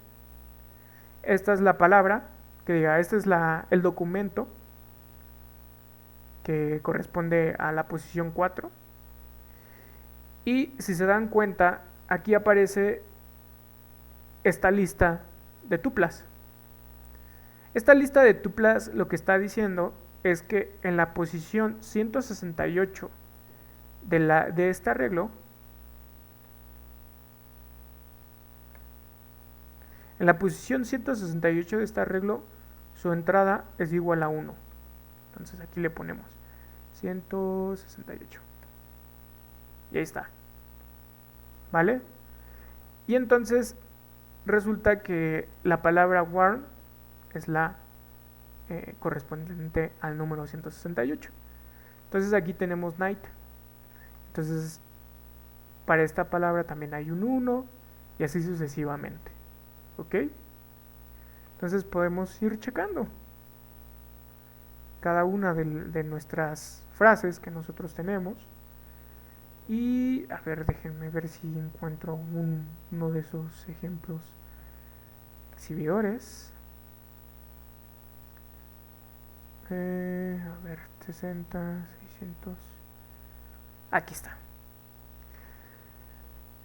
esta es la palabra, que diga, este es el documento que corresponde a la posición 4. Y si se dan cuenta, aquí aparece esta lista de tuplas. Esta lista de tuplas lo que está diciendo es que en la posición 168 de este arreglo, en la posición 168 de este arreglo, su entrada es igual a 1. Entonces aquí le ponemos 168. Y ahí está. ¿Vale? Y entonces resulta que la palabra warm es la correspondiente al número 168. Entonces aquí tenemos night. Entonces para esta palabra también hay un 1 y así sucesivamente. ¿Ok? Entonces podemos ir checando cada una de nuestras frases que nosotros tenemos. Y a ver, déjenme ver si encuentro uno de esos ejemplos exhibidores. A ver, 60, 600. Aquí está.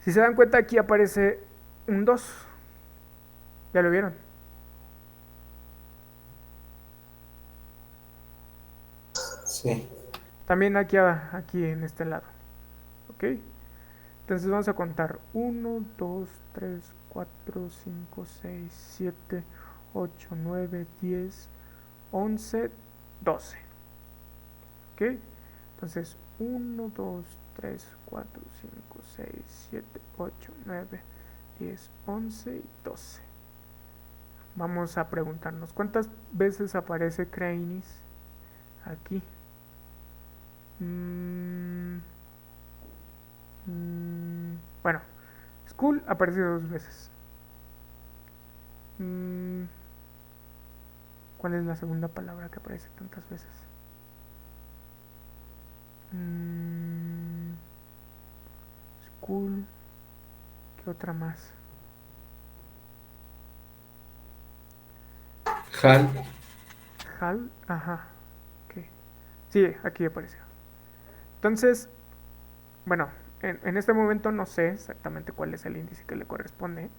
Si se dan cuenta, aquí aparece un 2. ¿Ya lo vieron? Sí. También aquí en este lado. ¿Ok? Entonces vamos a contar 1, 2, 3, 4, 5, 6, 7, 8, 9, 10, 11, 12. ¿Ok? Entonces 1, 2, 3, 4, 5, 6, 7, 8, 9, 10, 11 y 12. Vamos a preguntarnos, ¿cuántas veces aparece Cranis aquí? Bueno, school aparece 2 veces. ¿Cuál es la segunda palabra que aparece tantas veces? School. ¿Qué otra más? HAL. Hal. Ajá. Ok. Sí, aquí apareció. Entonces, bueno, en este momento no sé exactamente cuál es el índice que le corresponde,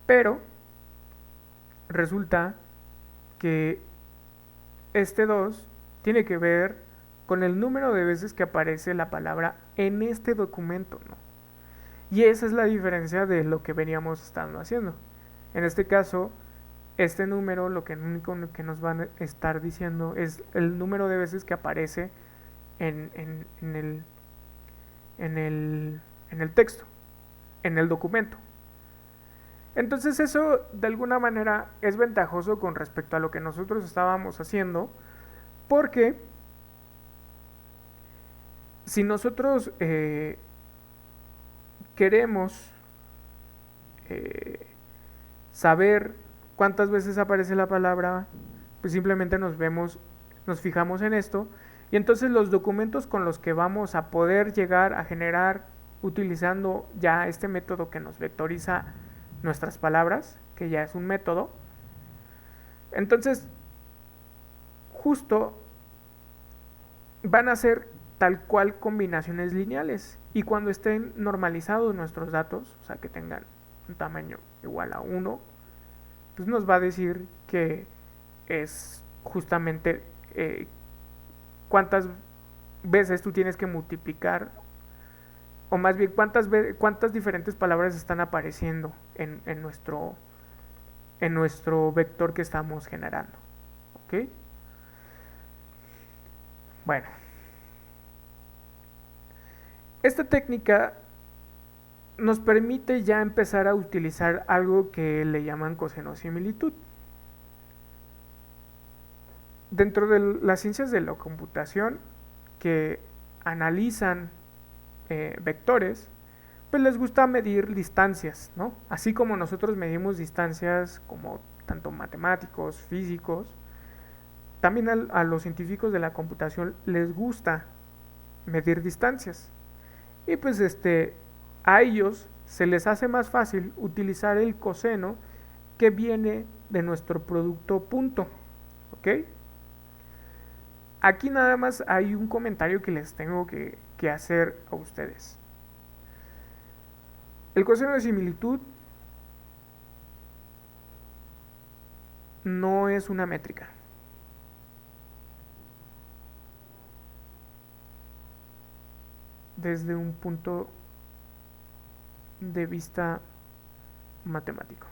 pero resulta que este 2 tiene que ver con el número de veces que aparece la palabra en este documento, ¿no? Y esa es la diferencia de lo que veníamos estando haciendo. En este caso, este número lo único que nos van a estar diciendo es el número de veces que aparece en el texto, en el documento. Entonces eso de alguna manera es ventajoso con respecto a lo que nosotros estábamos haciendo, porque si nosotros queremos saber cuántas veces aparece la palabra, pues simplemente nos fijamos en esto, y entonces los documentos con los que vamos a poder llegar a generar utilizando ya este método que nos vectoriza nuestras palabras, que ya es un método, entonces justo van a ser tal cual combinaciones lineales, y cuando estén normalizados nuestros datos, o sea que tengan un tamaño igual a 1, pues nos va a decir que es justamente cuántas veces tú tienes que multiplicar, o más bien cuántas diferentes palabras están apareciendo en nuestro vector que estamos generando. ¿Ok? Bueno, esta técnica nos permite ya empezar a utilizar algo que le llaman cosenosimilitud. Dentro de las ciencias de la computación que analizan vectores, pues les gusta medir distancias, ¿no? Así como nosotros medimos distancias como tanto matemáticos, físicos, también a los científicos de la computación les gusta medir distancias. Y pues a ellos se les hace más fácil utilizar el coseno que viene de nuestro producto punto, ¿ok? Aquí nada más hay un comentario que les tengo que hacer a ustedes. El coseno de similitud no es una métrica. Desde un punto de vista matemático.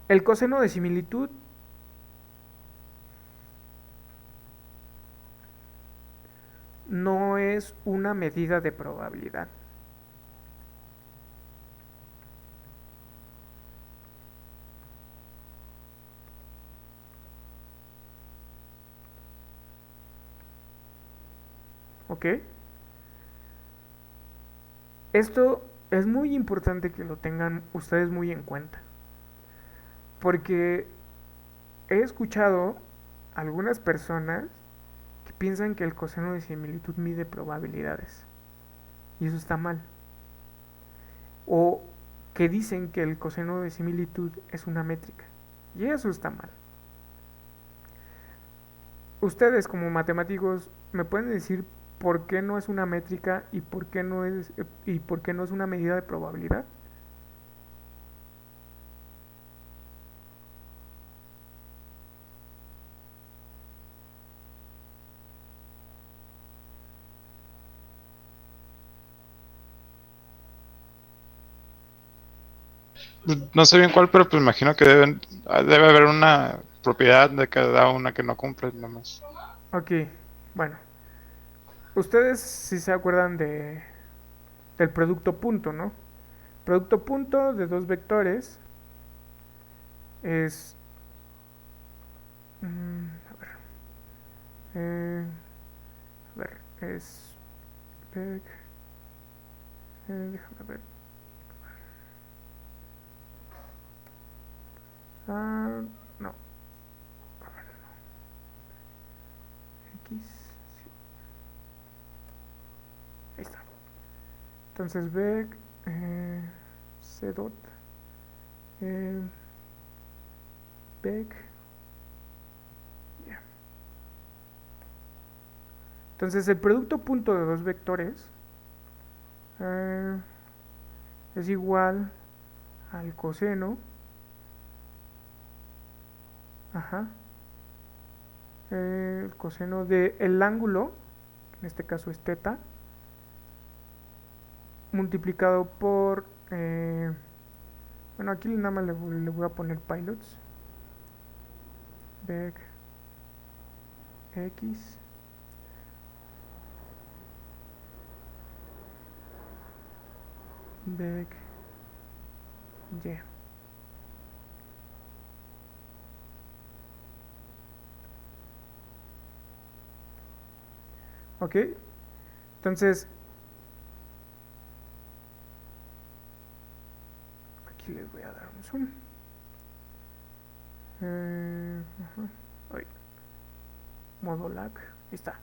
El coseno de similitud no es una medida de probabilidad. ¿Ok? Esto es muy importante que lo tengan ustedes muy en cuenta. Porque he escuchado algunas personas que piensan que el coseno de similitud mide probabilidades. Y eso está mal. O que dicen que el coseno de similitud es una métrica. Y eso está mal. Ustedes como matemáticos me pueden decir por qué no es una métrica y por qué no es una medida de probabilidad. No sé bien cuál, pero pues imagino que debe haber una propiedad de cada una que no cumple nomás. Ok, bueno. Ustedes sí se acuerdan del producto punto, ¿no? Producto punto de dos vectores es... a ver. A ver, es... déjame ver. Ah, no. X. Sí. Ahí está. Entonces vec c dot vec. Yeah. Entonces el producto punto de dos vectores es igual al coseno, ajá, el coseno del ángulo, en este caso es teta, multiplicado por, bueno, aquí nada más le voy a poner pilots, vec x vec y. ¿Ok? Entonces, aquí les voy a dar un zoom. Ay, modo lag. Ahí está.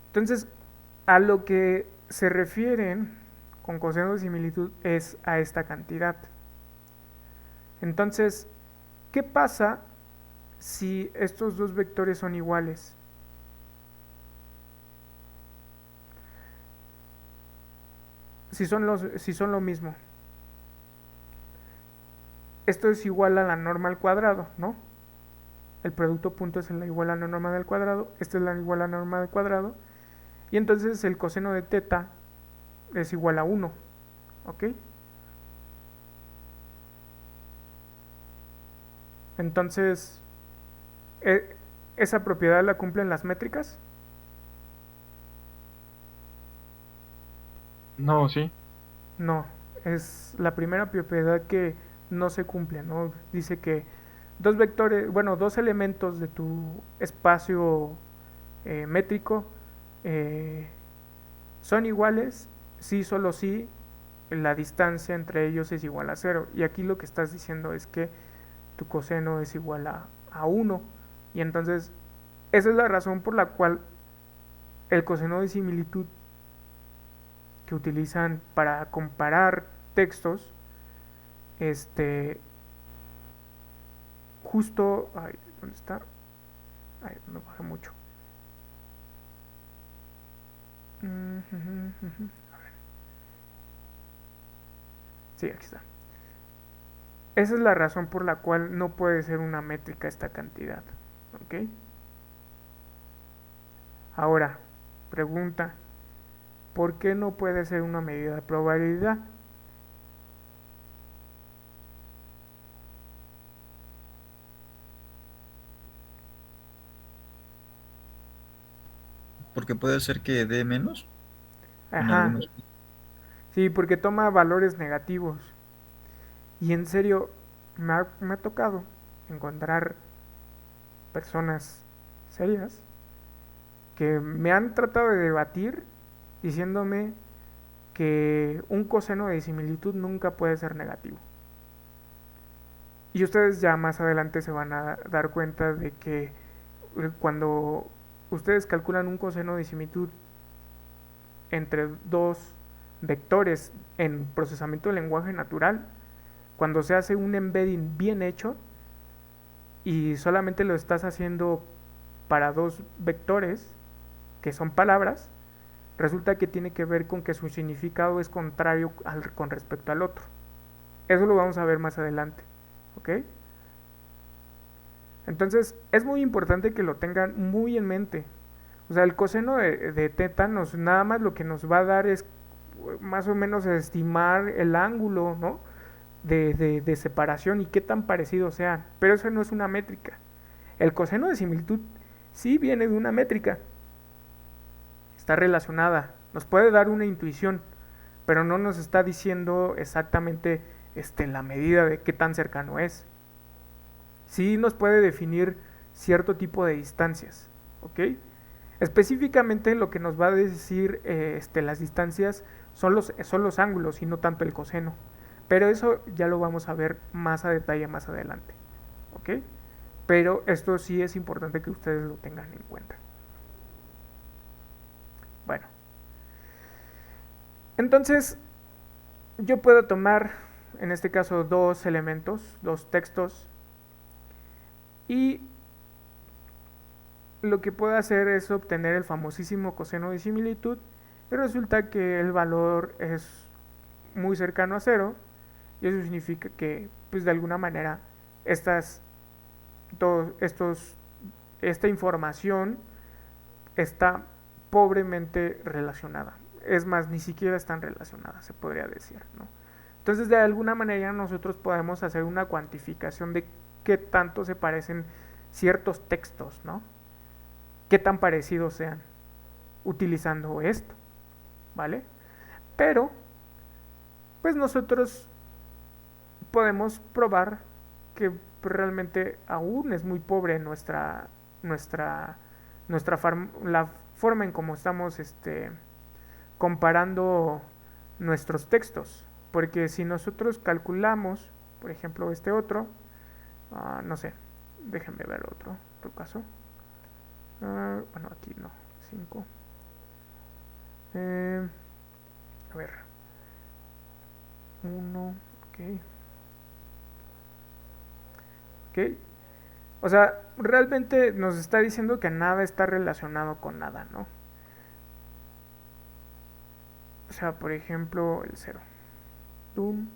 Entonces, a lo que se refieren con coseno de similitud es a esta cantidad. Entonces, ¿qué pasa si estos dos vectores son iguales? Si son lo mismo. Esto es igual a la norma al cuadrado, ¿no? El producto punto es la igual a la norma del cuadrado. Esta es la igual a la norma del cuadrado. Y entonces el coseno de teta es igual a 1. ¿Ok? Entonces, ¿esa propiedad la cumplen las métricas? No, sí. No, es la primera propiedad que no se cumple, ¿no? Dice que dos vectores, bueno, dos elementos de tu espacio métrico eh, son iguales si solo si la distancia entre ellos es igual a cero. Y aquí lo que estás diciendo es que tu coseno es igual a 1. Y entonces esa es la razón por la cual el coseno de similitud que utilizan para comparar textos, este, justo, ay, ¿dónde está? Ay, me bajé mucho. A ver. Sí, aquí está. Esa es la razón por la cual no puede ser una métrica esta cantidad. ¿Ok? Ahora, pregunta, ¿por qué no puede ser una medida de probabilidad? Porque puede ser que dé menos en Ajá, algunos. sí, porque toma valores negativos. Y en serio, me ha tocado encontrar personas serias que me han tratado de debatir diciéndome que un coseno de similitud nunca puede ser negativo. Y ustedes ya más adelante se van a dar cuenta de que cuando ustedes calculan un coseno de similitud entre dos vectores en procesamiento de lenguaje natural, cuando se hace un embedding bien hecho y solamente lo estás haciendo para dos vectores que son palabras, resulta que tiene que ver con que su significado es contrario con respecto al otro. Eso lo vamos a ver más adelante, ¿ok? Entonces es muy importante que lo tengan muy en mente. O sea, el coseno de teta nada más lo que nos va a dar es más o menos estimar el ángulo, ¿no? De separación y qué tan parecidos sean. Pero eso no es una métrica. El coseno de similitud sí viene de una métrica. Está relacionada. Nos puede dar una intuición, pero no nos está diciendo exactamente la medida de qué tan cercano es. Sí nos puede definir cierto tipo de distancias, ¿ok? Específicamente lo que nos va a decir las distancias son los ángulos y no tanto el coseno. Pero eso ya lo vamos a ver más a detalle más adelante, ¿ok? Pero esto sí es importante que ustedes lo tengan en cuenta. Bueno, entonces yo puedo tomar en este caso dos elementos, dos textos, y lo que puedo hacer es obtener el famosísimo coseno de similitud y resulta que el valor es muy cercano a cero y eso significa que pues de alguna manera estas esta información está pobremente relacionada. Es más, ni siquiera están relacionadas, se podría decir, ¿no? Entonces, de alguna manera nosotros podemos hacer una cuantificación de qué tanto se parecen ciertos textos, ¿no? Qué tan parecidos sean utilizando esto, ¿vale? Pero, pues nosotros podemos probar que realmente aún es muy pobre la forma en cómo estamos comparando nuestros textos. Porque si nosotros calculamos, por ejemplo, este otro, no sé, déjenme ver otro caso. Bueno, aquí no, 5. A ver, 1, ok. Ok. O sea, realmente nos está diciendo que nada está relacionado con nada, ¿no? O sea, por ejemplo, el 0. Dun.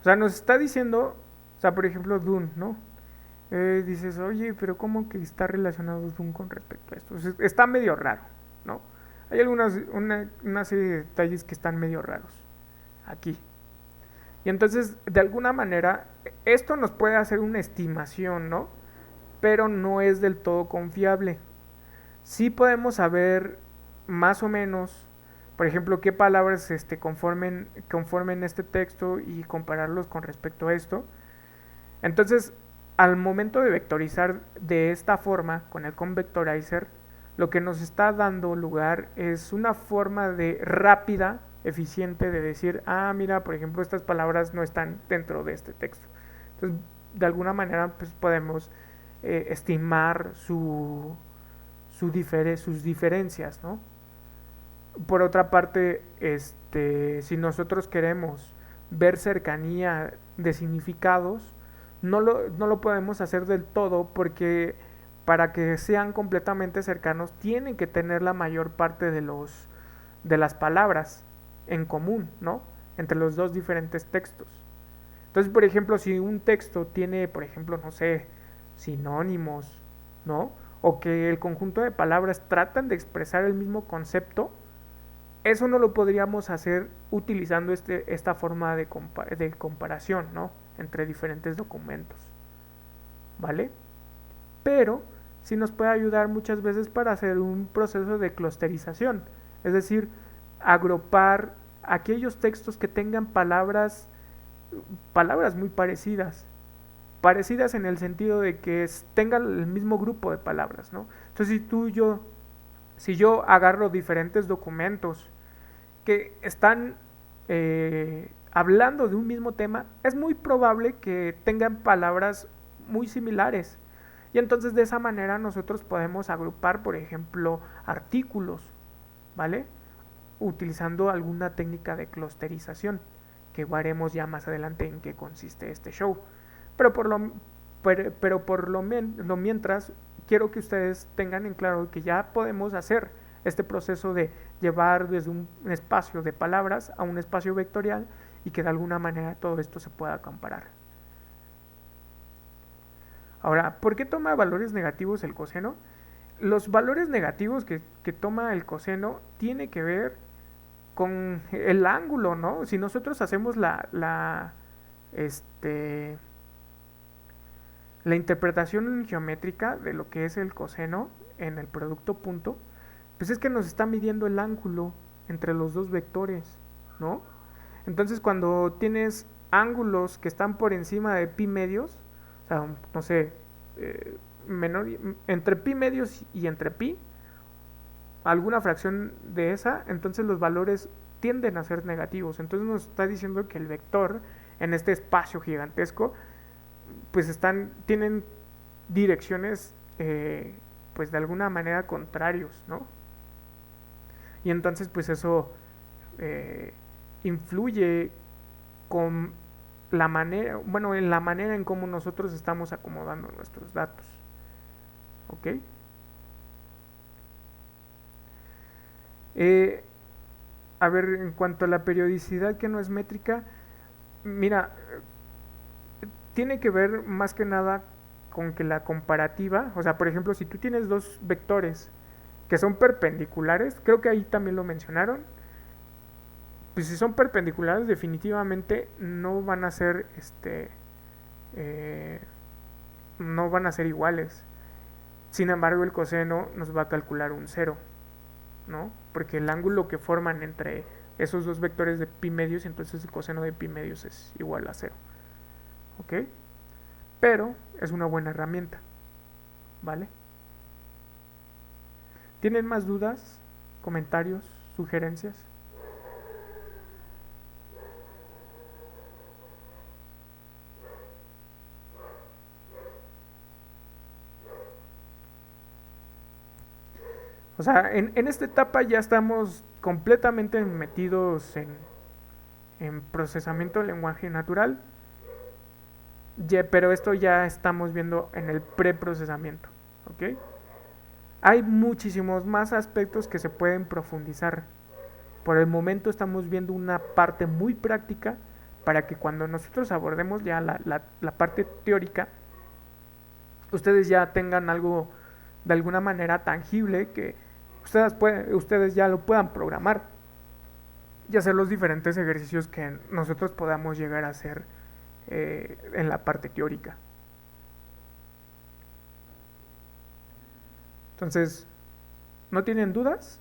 O sea, nos está diciendo, o sea, por ejemplo, Dun, ¿no? Dices, oye, pero ¿cómo que está relacionado Dun con respecto a esto? O sea, está medio raro, ¿no? Hay una serie de detalles que están medio raros aquí. Y entonces, de alguna manera, esto nos puede hacer una estimación, ¿no? Pero no es del todo confiable. Sí podemos saber más o menos Por ejemplo, qué palabras conformen este texto y compararlos con respecto a esto. Entonces, al momento de vectorizar de esta forma con el convectorizer, lo que nos está dando lugar es una forma de rápida, eficiente de decir, ah, mira, por ejemplo, estas palabras no están dentro de este texto. Entonces, de alguna manera, pues podemos estimar sus diferencias, ¿no? Por otra parte, si nosotros queremos ver cercanía de significados, no lo podemos hacer del todo porque para que sean completamente cercanos tienen que tener la mayor parte de las palabras en común, ¿no? Entre los dos diferentes textos. Entonces, por ejemplo, si un texto tiene, por ejemplo, no sé, sinónimos, ¿no? O que el conjunto de palabras tratan de expresar el mismo concepto, eso no lo podríamos hacer utilizando esta forma de comparación, ¿no? Entre diferentes documentos, ¿vale? Pero sí nos puede ayudar muchas veces para hacer un proceso de clusterización, es decir, agrupar aquellos textos que tengan palabras muy parecidas en el sentido de que tengan el mismo grupo de palabras, ¿no? Entonces, si yo agarro diferentes documentos que están hablando de un mismo tema, es muy probable que tengan palabras muy similares. Y entonces de esa manera nosotros podemos agrupar, por ejemplo, artículos, ¿vale? Utilizando alguna técnica de clusterización, que veremos ya más adelante en qué consiste este show. Pero por lo mientras, quiero que ustedes tengan en claro que ya podemos hacer este proceso de llevar desde un espacio de palabras a un espacio vectorial y que de alguna manera todo esto se pueda comparar. Ahora, ¿por qué toma valores negativos el coseno? Los valores negativos que toma el coseno tiene que ver con el ángulo, ¿no? Si nosotros hacemos este, la interpretación geométrica de lo que es el coseno en el producto punto, pues es que nos está midiendo el ángulo entre los dos vectores, ¿no? Entonces cuando tienes ángulos que están por encima de pi medios, o sea, no sé, menor, entre pi medios y entre pi, alguna fracción de esa, entonces los valores tienden a ser negativos. Entonces nos está diciendo que el vector en este espacio gigantesco, pues tienen direcciones, pues de alguna manera contrarios, ¿no? Y entonces pues eso influye con la manera, bueno, en la manera en cómo nosotros estamos acomodando nuestros datos. ¿Ok? A ver, en cuanto a la periodicidad que no es métrica, mira, tiene que ver más que nada con que la comparativa, o sea, por ejemplo, si tú tienes dos vectores que son perpendiculares, creo que ahí también lo mencionaron, pues si son perpendiculares definitivamente no van a ser no van a ser iguales. Sin embargo, el coseno nos va a calcular un cero, ¿no? Porque el ángulo que forman entre esos dos vectores de pi medios, entonces el coseno de pi medios es igual a cero. ¿Ok? Pero es una buena herramienta, ¿vale? ¿Tienen más dudas, comentarios, sugerencias? O sea, en esta etapa ya estamos completamente metidos en procesamiento del lenguaje natural, pero esto ya estamos viendo en el preprocesamiento, ¿ok? Hay muchísimos más aspectos que se pueden profundizar. Por el momento estamos viendo una parte muy práctica para que cuando nosotros abordemos ya la parte teórica, ustedes ya tengan algo de alguna manera tangible que ustedes ya lo puedan programar y hacer los diferentes ejercicios que nosotros podamos llegar a hacer en la parte teórica. Entonces, ¿no tienen dudas?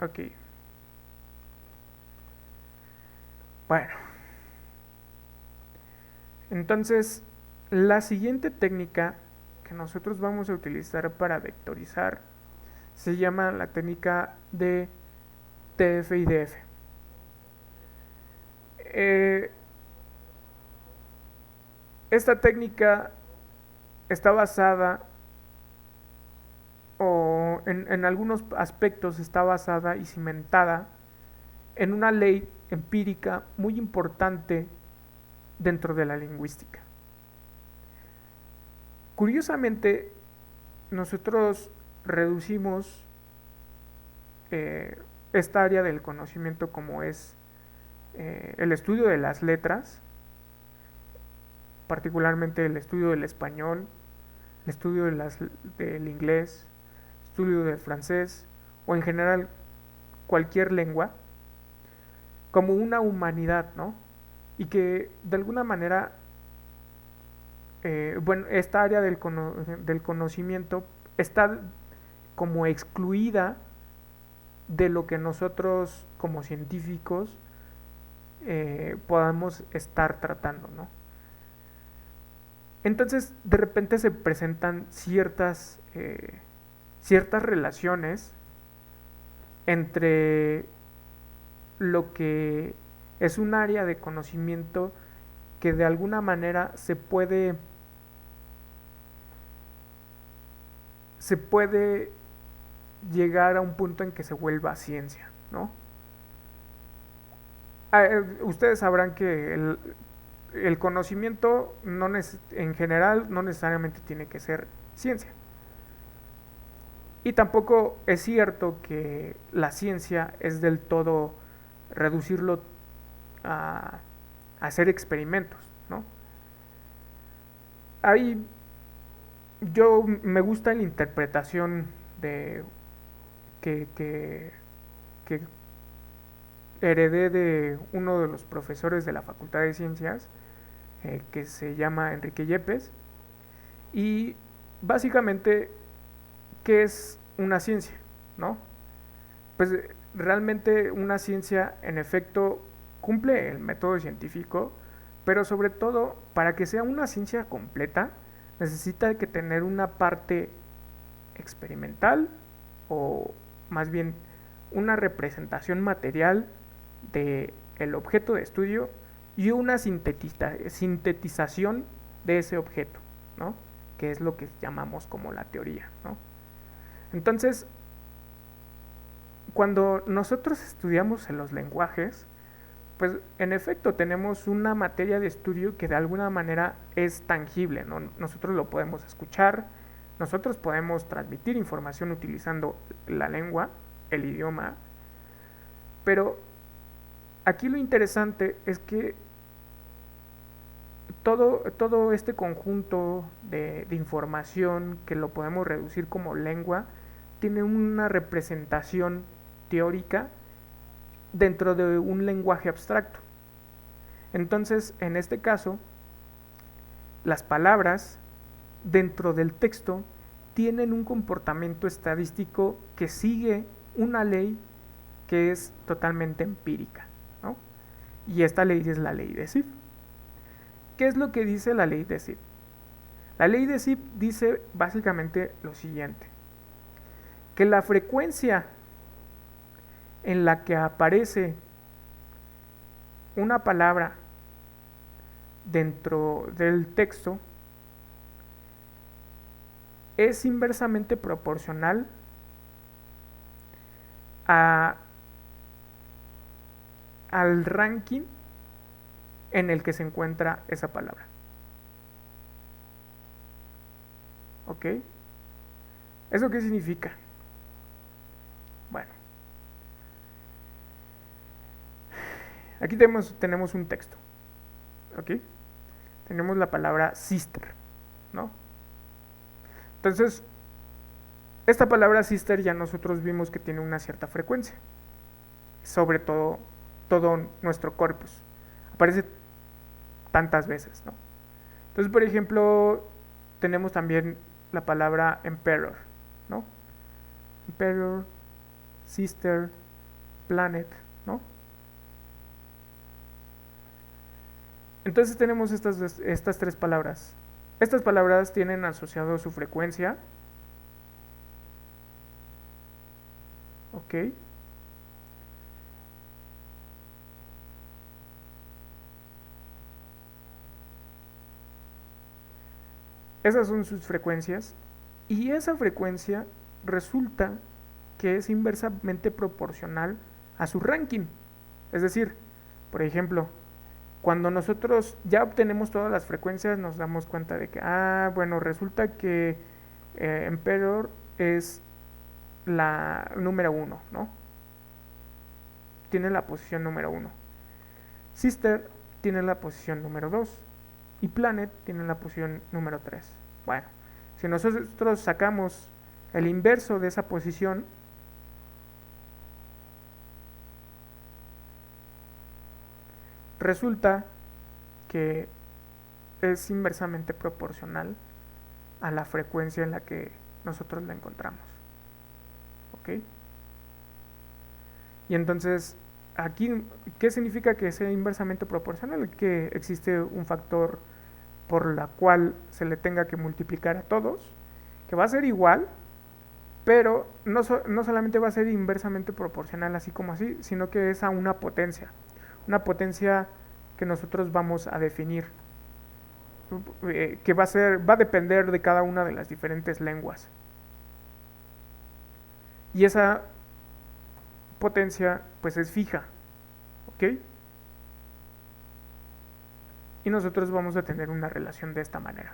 Ok. Bueno. Entonces, la siguiente técnica que nosotros vamos a utilizar para vectorizar se llama la técnica de TF-IDF. Esta técnica está basada, o en algunos aspectos está basada y cimentada en una ley empírica muy importante dentro de la lingüística. Curiosamente, nosotros reducimos esta área del conocimiento como es el estudio de las letras, particularmente el estudio del español, el estudio del inglés, estudio del francés o en general cualquier lengua, como una humanidad, ¿no? Y que de alguna manera, bueno, esta área del conocimiento está como excluida de lo que nosotros como científicos podamos estar tratando, ¿no? Entonces, de repente se presentan ciertas relaciones entre lo que es un área de conocimiento que de alguna manera se puede llegar a un punto en que se vuelva ciencia, ¿no? Ustedes sabrán que el conocimiento en general no necesariamente tiene que ser ciencia. Y tampoco es cierto que la ciencia es del todo reducirlo a hacer experimentos, ¿no? Ahí yo me gusta la interpretación de que heredé de uno de los profesores de la Facultad de Ciencias, que se llama Enrique Yepes, y básicamente, ¿qué es una ciencia? ¿No? Pues realmente una ciencia en efecto cumple el método científico, pero sobre todo para que sea una ciencia completa necesita que tener una parte experimental o más bien una representación material de el objeto de estudio y una sintetización de ese objeto, ¿no? Que es lo que llamamos como la teoría, ¿no? Entonces, cuando nosotros estudiamos en los lenguajes, pues en efecto tenemos una materia de estudio que de alguna manera es tangible, ¿no? Nosotros lo podemos escuchar, nosotros podemos transmitir información utilizando la lengua, el idioma, pero aquí lo interesante es que todo este conjunto de información que lo podemos reducir como lengua tiene una representación teórica dentro de un lenguaje abstracto. Entonces, en este caso, las palabras dentro del texto tienen un comportamiento estadístico que sigue una ley que es totalmente empírica, ¿no? Y esta ley es la ley de Zipf. ¿Qué es lo que dice la ley de Zipf? La ley de Zipf dice básicamente lo siguiente: que la frecuencia en la que aparece una palabra dentro del texto es inversamente proporcional al ranking en el que se encuentra esa palabra. ¿Ok? ¿Eso qué significa? Bueno, aquí tenemos un texto. ¿Ok? Tenemos la palabra sister, ¿no? Entonces, esta palabra sister ya nosotros vimos que tiene una cierta frecuencia, sobre todo nuestro corpus. Aparece tantas veces, ¿no? Entonces, por ejemplo, tenemos también la palabra emperor, ¿no? Emperor, sister, planet, ¿no? Entonces tenemos estas tres palabras. Estas palabras tienen asociado su frecuencia. ¿Ok? Esas son sus frecuencias. Y esa frecuencia resulta que es inversamente proporcional a su ranking. Es decir, por ejemplo, cuando nosotros ya obtenemos todas las frecuencias, nos damos cuenta de que, bueno, resulta que Emperor es la número 1, ¿no? Tiene la posición número 1. Sister tiene la posición número 2. Y Planet tiene la posición número 3. Bueno, si nosotros sacamos el inverso de esa posición, resulta que es inversamente proporcional a la frecuencia en la que nosotros la encontramos. ¿Ok? Y entonces, aquí, ¿qué significa que sea inversamente proporcional? Que existe un factor por la cual se le tenga que multiplicar a todos, que va a ser igual, pero no solamente va a ser inversamente proporcional así como así, sino que es a una potencia que nosotros vamos a definir, que va a depender de cada una de las diferentes lenguas. Y esa potencia pues es fija, ¿ok? Y nosotros vamos a tener una relación de esta manera.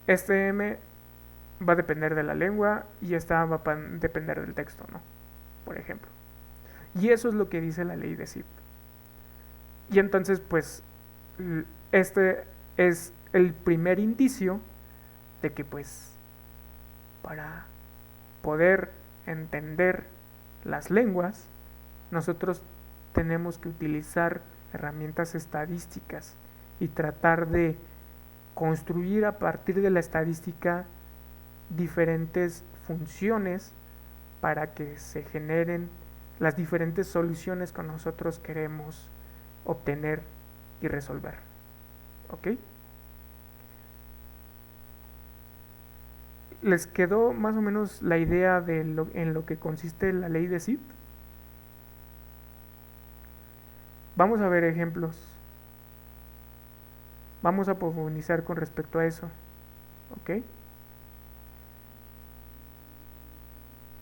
Este M va a depender de la lengua y esta va a depender del texto, ¿no? Por ejemplo. Y eso es lo que dice la ley de Zipf. Y entonces, pues, este es el primer indicio de que, pues, para poder entender las lenguas, nosotros tenemos que utilizar herramientas estadísticas y tratar de construir a partir de la estadística diferentes funciones para que se generen las diferentes soluciones que nosotros queremos obtener y resolver. ¿Ok? ¿Les quedó más o menos la idea de en lo que consiste la ley de Zipf? Vamos a ver ejemplos. Vamos a profundizar con respecto a eso. ¿Ok?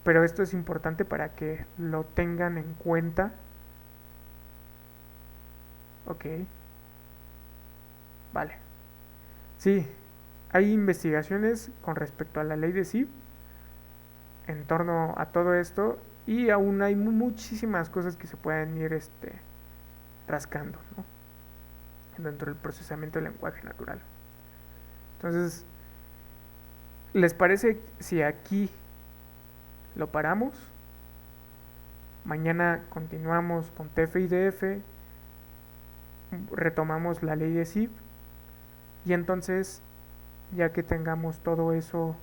Pero esto es importante para que lo tengan en cuenta. Ok. Vale. Sí, hay investigaciones con respecto a la ley de Zipf en torno a todo esto y aún hay muchísimas cosas que se pueden ir rascando, ¿no? Dentro del procesamiento del lenguaje natural. Entonces, ¿les parece si aquí lo paramos? Mañana continuamos con TF y DF, retomamos la ley de Zipf y entonces, ya que tengamos todo eso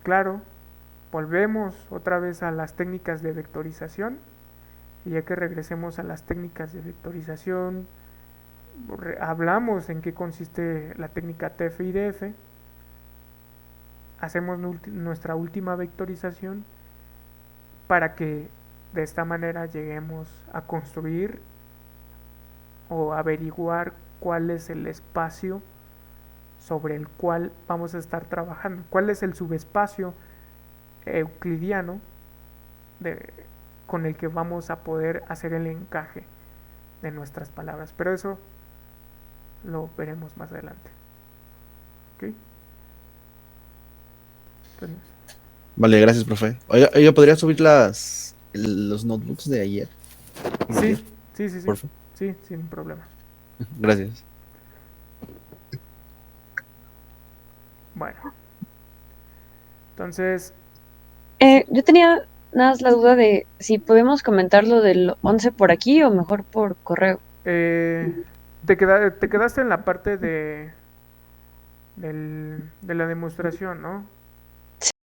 claro, volvemos otra vez a las técnicas de vectorización y ya que regresemos a las técnicas de vectorización, hablamos en qué consiste la técnica TF y DF, hacemos nuestra última vectorización para que de esta manera lleguemos a construir o averiguar cuál es el espacio sobre el cual vamos a estar trabajando, cuál es el subespacio euclidiano con el que vamos a poder hacer el encaje de nuestras palabras, pero eso lo veremos más adelante. ¿Ok? Entonces, Vale, gracias, profe. Oye, ¿podría subir los notebooks de ayer? sí, Por favor. sí, sin problema. Gracias. Bueno, entonces, Yo tenía nada más la duda de si podemos comentar lo del 11 por aquí o mejor por correo. te quedaste en la parte de la demostración, ¿no?